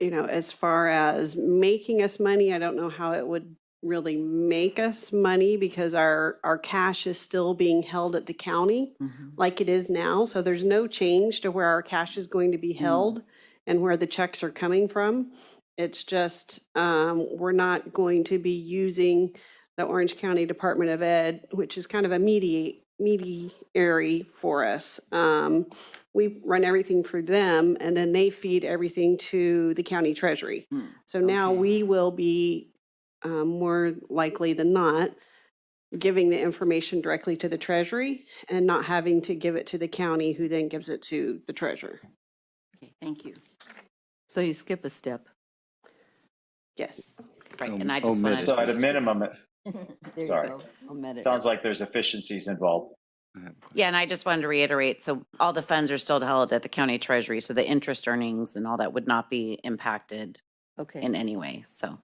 You know, as far as making us money, I don't know how it would really make us money because our cash is still being held at the county like it is now. So there's no change to where our cash is going to be held and where the checks are coming from. It's just we're not going to be using the Orange County Department of Ed, which is kind of a mediary for us. We run everything for them, and then they feed everything to the county treasury. So now we will be more likely than not giving the information directly to the treasury and not having to give it to the county, who then gives it to the treasurer. Okay, thank you. So you skip a step. Yes. Right, and I just wanted So to. at a minimum, There sorry. you go. Omit it. Sounds like there's efficiencies involved. Yeah, and I just wanted to reiterate, so all the funds are still held at the county treasury, so the interest earnings and all that would not be impacted in any way. So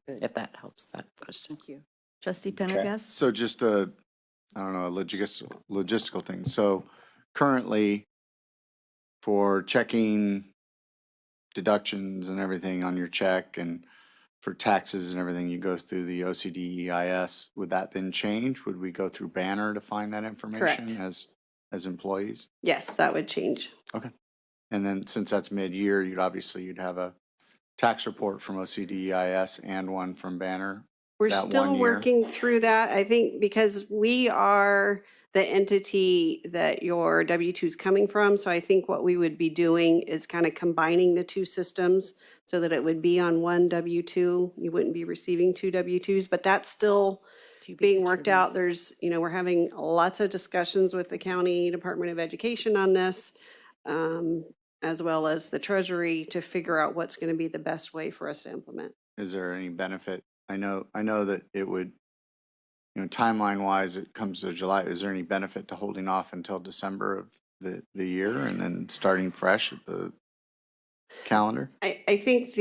if that helps that question. Thank you. Trustee Pendergast? So just a logistical thing. So currently, for checking deductions and everything on your check and for taxes and everything, you go through the OCD EIS. Would that then change? Would we go through Banner to find that information Correct. as employees? Yes, that would change. Okay. And then since that's mid-year, you'd have a tax report from OCD EIS and one from Banner. We're that still 1 year. working through that, I think, because we are the entity that your W-2 is coming from. So I think what we would be doing is kind of combining the two systems so that it would be on one W-2. You wouldn't be receiving two W-2s, but that's still being worked out. There's, we're having lots of discussions with the County Department of Education on this, as well as the Treasury, to figure out what's going to be the best way for us to implement. Is there any benefit? I know that it would, timeline wise, it comes to July. Is there any benefit to holding off until December of the year and then starting fresh at the calendar? I think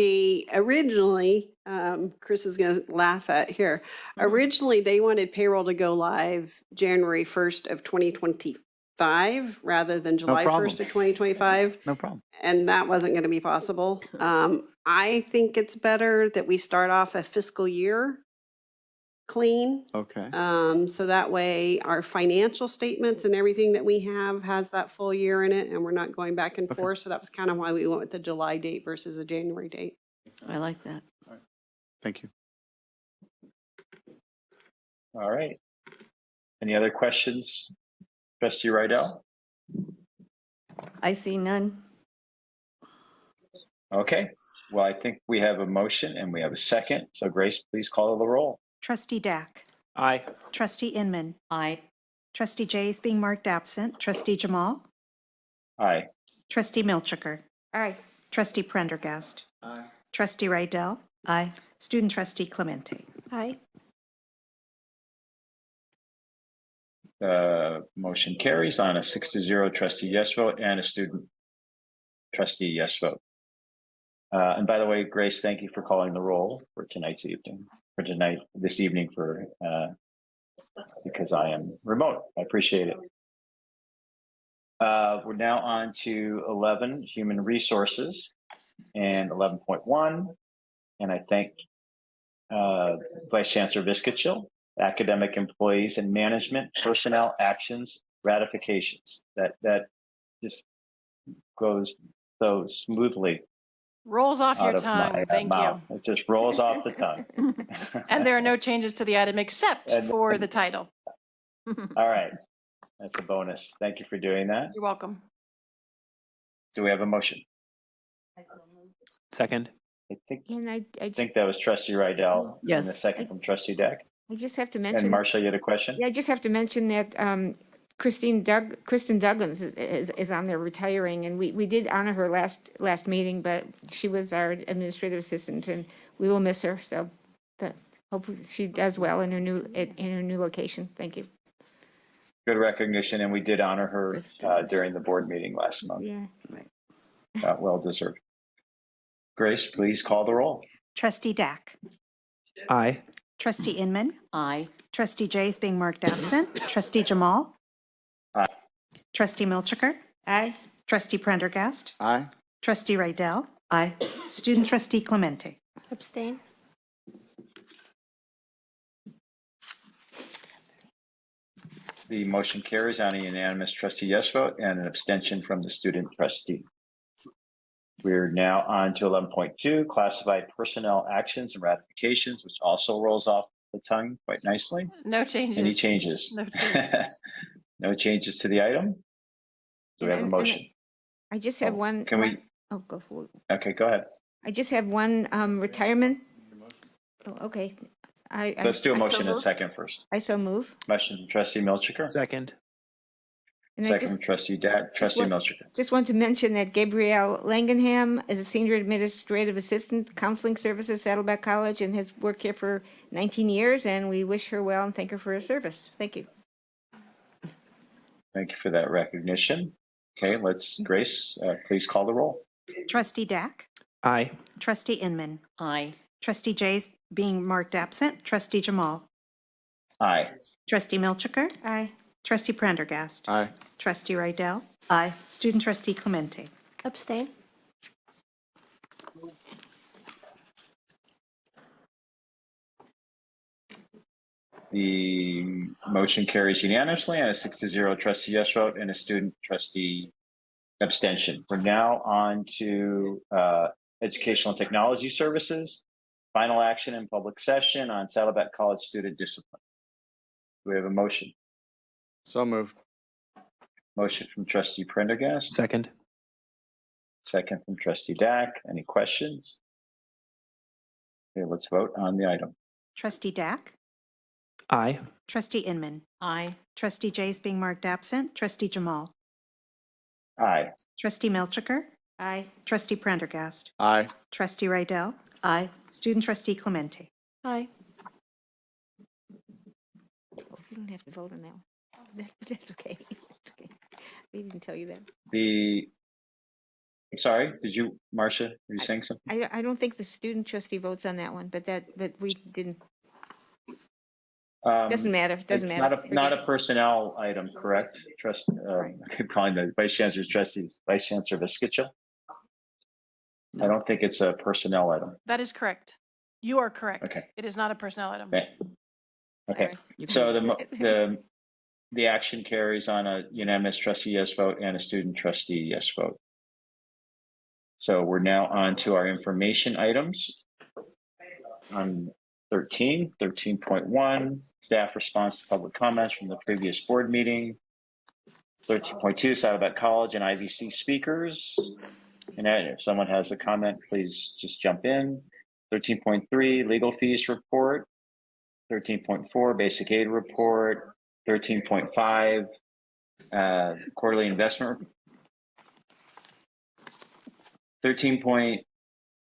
originally, Chris is going to laugh at here. Originally, they wanted payroll to go live January 1st of 2025 rather than July 1st of 2025. No problem. And that wasn't going to be possible. I think it's better that we start off a fiscal year clean. Okay. So that way our financial statements and everything that we have has that full year in it, and we're not going back and forth. So that was kind of why we went with the July date versus a January date. I like that. Thank you. All right. Any other questions? Trustee Rydell? I see none. Okay. Well, I think we have a motion and we have a second. So Grace, please call the roll. Trustee Dack. Aye. Trustee Inman. Aye. Trustee Jay is being marked absent. Trustee Jamal. Aye. Trustee Milchiker. Aye. Trustee Prendergast. Aye. Trustee Rydell. Aye. Student Trustee Clemente. Aye. Motion carries on a 6-0 trustee yes vote and a student trustee yes vote. And by the way, Grace, thank you for calling the roll for this evening because I am remote. I appreciate it. We're now on to 11, human resources, and 11.1. And I thank Vice Chancellor Viscachill, academic employees and management, personnel actions, ratifications. That just goes so smoothly. Rolls off your out of tongue. my Thank mouth. you. It just rolls off the tongue. And there are no changes to the item except for the title. All right. That's a bonus. Thank you for doing that. You're welcome. Do we have a motion? Second. I think, And I think that was trustee Rydell. And the Yes. second from trustee Deck. just have to And mention. Marcia, you had a question? Yeah, I just have to mention that Kristen Douglas is on there retiring, and we did honor her last meeting, but she was our administrative assistant, and we will miss her. So, hope she does well in her new location. Thank you. Good recognition, and we did honor her during the board meeting last month. Yeah. Well deserved. Grace, please call the roll. Trustee Dack. Aye. Trustee Inman. Aye. Trustee Jay is being marked absent. Trustee Jamal. Aye. Trustee Milchiker. Aye. Trustee Prendergast. Aye. Trustee Rydell. Aye. Student trustee Clemente. Abstain. The motion carries on a unanimous trustee yes vote and an abstention from the student trustee. We're now on to 11.2, classified personnel actions and ratifications, which also rolls off the tongue quite nicely. No changes. Any changes? No changes. No changes to the item? Do we have a And- motion? I just have one. Can we? Oh, go for it. Okay, go ahead. I just have one retirement. Oh, okay. Let's do a I so motion in a move. second first. I so move. Motion from trustee Milchiker. Second. And I Second just- from trustee Dack. Trustee want- Milchiker. Just want to mention that Gabrielle Langenham is a senior administrative assistant, counseling services, Saddleback College, and has worked here for 19 years, and we wish her well and thank her for her service. Thank you. Thank you for that recognition. Okay, Grace, please call the roll. Trustee Dack. Aye. Trustee Inman. Aye. Trustee Jay is being marked absent. Trustee Jamal. Aye. Trustee Milchiker. Aye. Trustee Prendergast. Aye. Trustee Rydell. Aye. Student trustee Clemente. Abstain. The motion carries unanimously on a 6-0 trustee yes vote and a student trustee abstention. We're now on to educational and technology services. Final action in public session on Saddleback College student discipline. Do we have a motion? So moved. Motion from trustee Prendergast. Second. Second from trustee Dack. Any questions? Okay, let's vote on the item. Trustee Dack. Aye. Trustee Inman. Aye. Trustee Jay is being marked absent. Trustee Jamal. Aye. Trustee Milchiker. Aye. Trustee Prendergast. Aye. Trustee Rydell. Aye. Student trustee Clemente. Aye. Oh, you don't have to vote on that one. That's okay. Okay. They didn't tell you that. I'm sorry, did you, Marcia, were you saying something? I don't think the student trustee votes on that one, but we didn't. Doesn't matter. Doesn't It's matter. Not a personnel item, correct? Trust, I keep calling the vice chancellor's trustees, Vice Chancellor Viscachel. I don't think it's a personnel item. That is correct. You are correct. Okay. It is not a personnel item. Okay. So the action carries on a unanimous trustee yes vote and a student trustee yes vote. So we're now on to our information items. On 13.1, staff response to public comments from the previous board meeting. 13.2, Saddleback College and IVC speakers. And if someone has a comment, please just jump in. 13.3, legal fees report. 13.4, basic aid report. 13.5, quarterly investment. 13.6,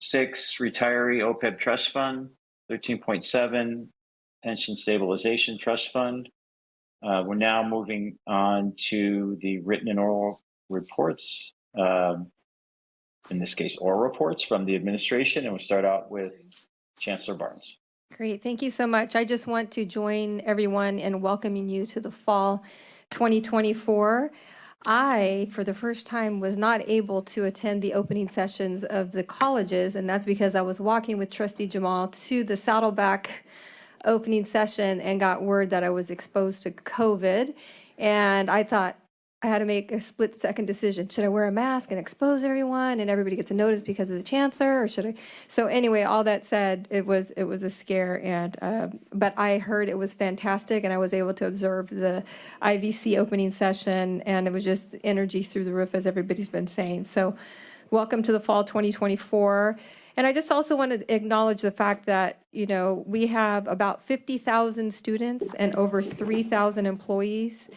retiree OPEB trust fund. 13.7, pension stabilization trust fund. We're now moving on to the written and oral reports. In this case, oral reports from the administration, and we'll start out with Chancellor Barnes. Great, thank you so much. I just want to join everyone in welcoming you to the fall 2024. I, for the first time, was not able to attend the opening sessions of the colleges, and that's because I was walking with Trustee Jamal to the Saddleback opening session and got word that I was exposed to COVID. And I thought, I had to make a split-second decision. Should I wear a mask and expose everyone and everybody gets a notice because of the chancellor, or should I? So anyway, all that said, it was a scare, and but I heard it was fantastic, and I was able to observe the IVC opening session, and it was just energy through the roof, as everybody's been saying. So welcome to the fall 2024. And I just also want to acknowledge the fact that, you know, we have about 50,000 students and over 3,000 employees.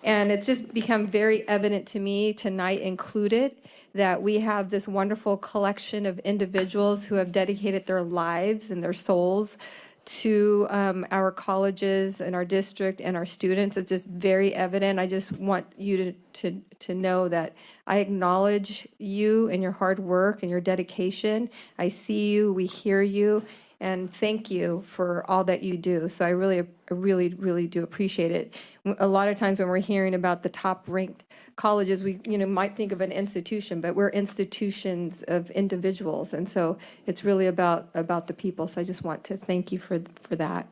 And it's just become very evident to me, tonight included, that we have this wonderful collection of individuals who have dedicated their lives and their souls to our colleges and our district and our students. It's just very evident. I just want you to know that I acknowledge you and your hard work and your dedication. I see you, we hear you, and thank you for all that you do. So I really do appreciate it. A lot of times when we're hearing about the top ranked colleges, we might think of an institution, but we're institutions of individuals, and so it's really about the people. So I just want to thank you for that.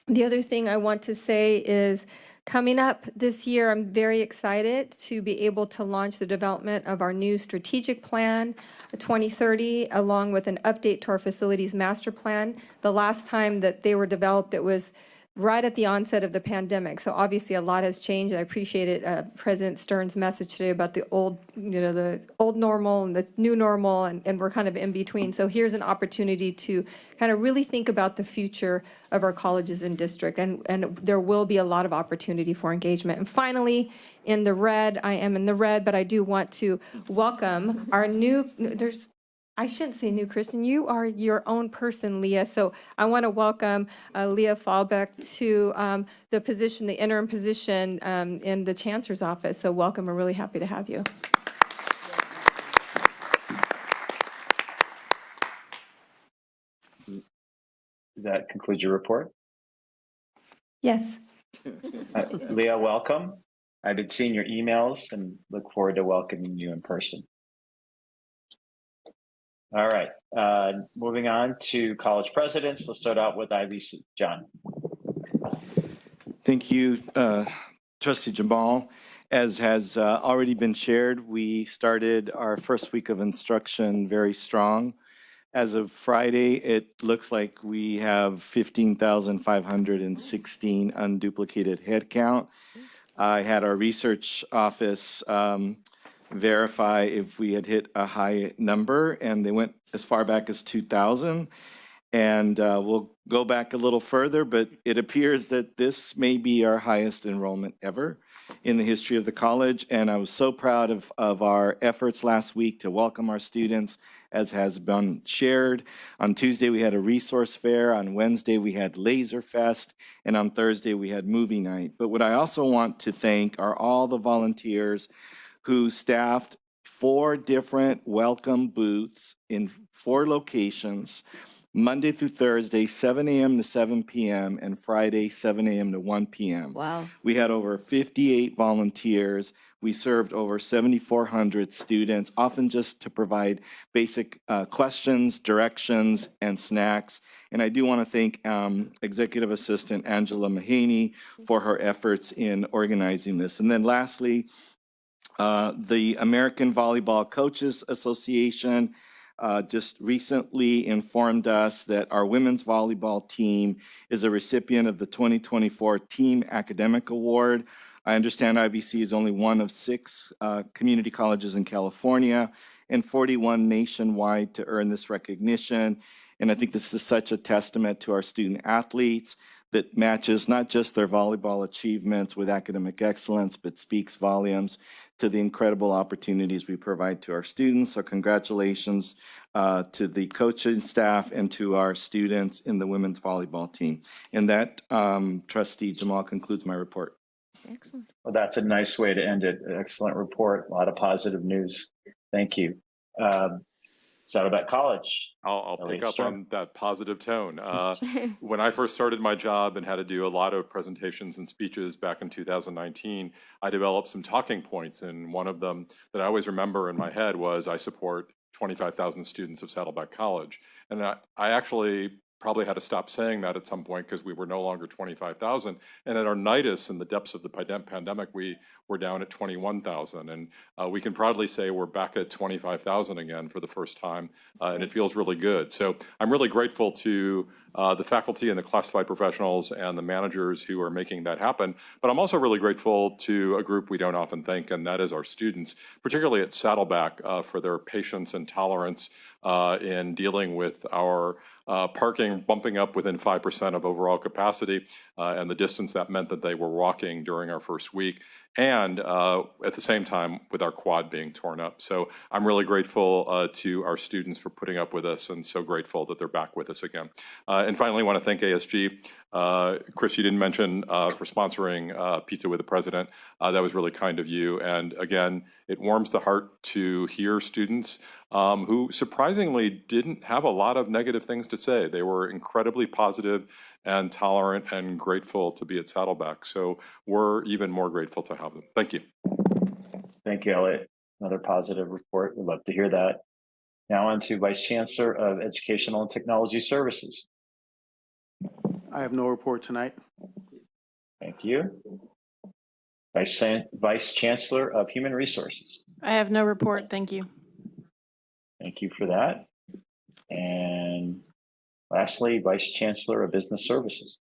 The other thing I want to say is, coming up this year, I'm very excited to be able to launch the development of our new strategic plan 2030, along with an update to our facilities master plan. The last time that they were developed, it was right at the onset of the pandemic. So obviously a lot has changed. I appreciated President Stern's message today about the old normal and the new normal, and we're kind of in between. So here's an opportunity to kind of really think about the future of our colleges and district, and there will be a lot of opportunity for engagement. And finally, in the red, I am in the red, but I do want to welcome our new, I shouldn't say new Christian, you are your own person, Leah. So I want to welcome Leah Fallbeck to the position, the interim position in the Chancellor's office. So welcome, we're really happy to have you. Does that conclude your report? Yes. Leah, welcome. I've been seeing your emails and look forward to welcoming you in person. All right, moving on to college presidents. Let's start out with IVC. John. Thank you, Trustee Jamal. As has already been shared, we started our first week of instruction very strong. As of Friday, it looks like we have 15,516 unduplicated headcount. I had our research office verify if we had hit a high number, and they went as far back as 2,000. And we'll go back a little further, but it appears that this may be our highest enrollment ever in the history of the college. And I was so proud of our efforts last week to welcome our students, as has been shared. On Tuesday, we had a resource fair. On Wednesday, we had Laser Fest. And on Thursday, we had movie night. But what I also want to thank are all the volunteers who staffed 4 different welcome booths in 4 locations, Monday through Thursday, 7 a.m. to 7 p.m., and Friday, 7 a.m. to 1 p.m. Wow. We had over 58 volunteers. We served over 7,400 students, often just to provide basic questions, directions, and snacks. And I do want to thank Executive Assistant Angela Mahaney for her efforts in organizing this. And then lastly, the American Volleyball Coaches Association just recently informed us that our women's volleyball team is a recipient of the 2024 Team Academic Award. I understand IVC is only one of 6 community colleges in California and 41 nationwide to earn this recognition. And I think this is such a testament to our student athletes that matches not just their volleyball achievements with academic excellence, but speaks volumes to the incredible opportunities we provide to our students. So congratulations to the coaching staff and to our students in the women's volleyball team. And that, Trustee Jamal, concludes my report. Excellent. Well, that's a nice way to end it. Excellent report. A lot of positive news. Thank you. Saddleback College. I'll pick up on that positive tone. When I first started my job and had to do a lot of presentations and speeches back in 2019, I developed some talking points, and one of them that I always remember in my head was, I support 25,000 students of Saddleback College. And I actually probably had to stop saying that at some point because we were no longer 25,000. And at our nidus, in the depths of the pandemic, we were down at 21,000. And we can proudly say we're back at 25,000 again for the first time, and it feels really good. So I'm really grateful to the faculty and the classified professionals and the managers who are making that happen. But I'm also really grateful to a group we don't often thank, and that is our students, particularly at Saddleback, for their patience and tolerance in dealing with our parking bumping up within 5% of overall capacity, and the distance that meant that they were walking during our first week, and at the same time with our quad being torn up. So I'm really grateful to our students for putting up with us, and so grateful that they're back with us again. And finally, I want to thank ASG. Chris, you didn't mention for sponsoring Pizza with the President. That was really kind of you. And again, it warms the heart to hear students who surprisingly didn't have a lot of negative things to say. They were incredibly positive and tolerant and grateful to be at Saddleback. So we're even more grateful to have them. Thank you. Thank you, Elliot. Another positive report. We'd love to hear that. Now on to Vice Chancellor of Educational and Technology Services. I have no report tonight. Thank you. Vice Chancellor of Human Resources. I have no report. Thank you. Thank you for that. And lastly, Vice Chancellor of Business Services.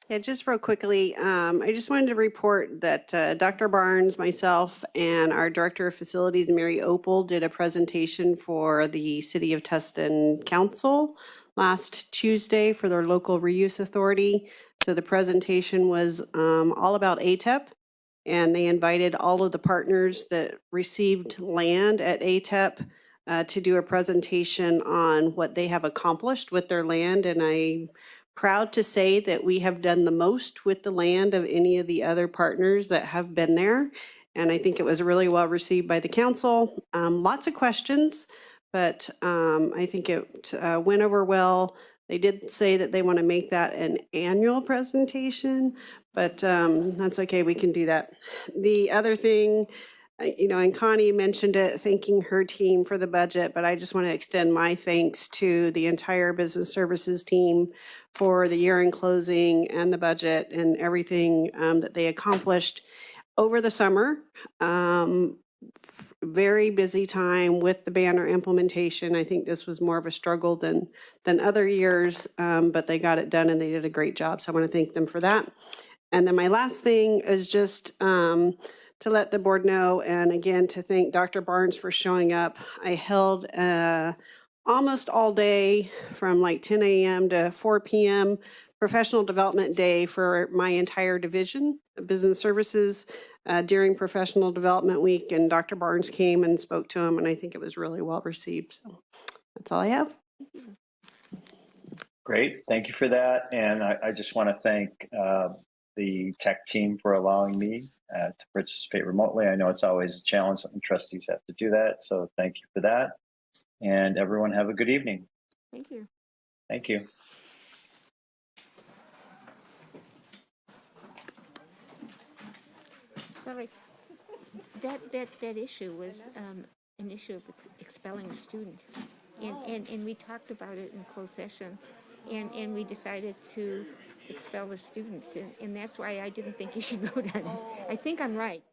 Yeah, just real quickly, I just wanted to report that Dr. Barnes, myself, and our Director of Facilities, Mary Opal, did a presentation for the City of Tustin Council last Tuesday for their local reuse authority. So the presentation was all about ATEP, and they invited all of the partners that received land at ATEP to do a presentation on what they have accomplished with their land. And I'm proud to say that we have done the most with the land of any of the other partners that have been there. And I think it was really well received by the council. Lots of questions, but I think it went over well. They did say that they want to make that an annual presentation, but that's okay, we can do that. The other thing, and Connie mentioned it, thanking her team for the budget, but I just want to extend my thanks to the entire business services team for the year-end closing and the budget and everything that they accomplished over the summer. Very busy time with the banner implementation. I think this was more of a struggle than other years, but they got it done and they did a great job. So I want to thank them for that. And then my last thing is just to let the board know, and again, to thank Dr. Barnes for showing up. I held almost all day from like 10 a.m. to 4 p.m. professional development day for my entire division of business services during professional development week. And Dr. Barnes came and spoke to him, and I think it was really well received. So that's all I have. Great, thank you for that. And I just want to thank the tech team for allowing me to participate remotely. I know it's always a challenge and trustees have to do that. So thank you for that. And everyone have a good evening. Thank you. Thank you. Sorry, that issue was an issue of expelling a student. And we talked about it in closed session, and we decided to expel the students. And that's why I didn't think you should vote on it. I think I'm right.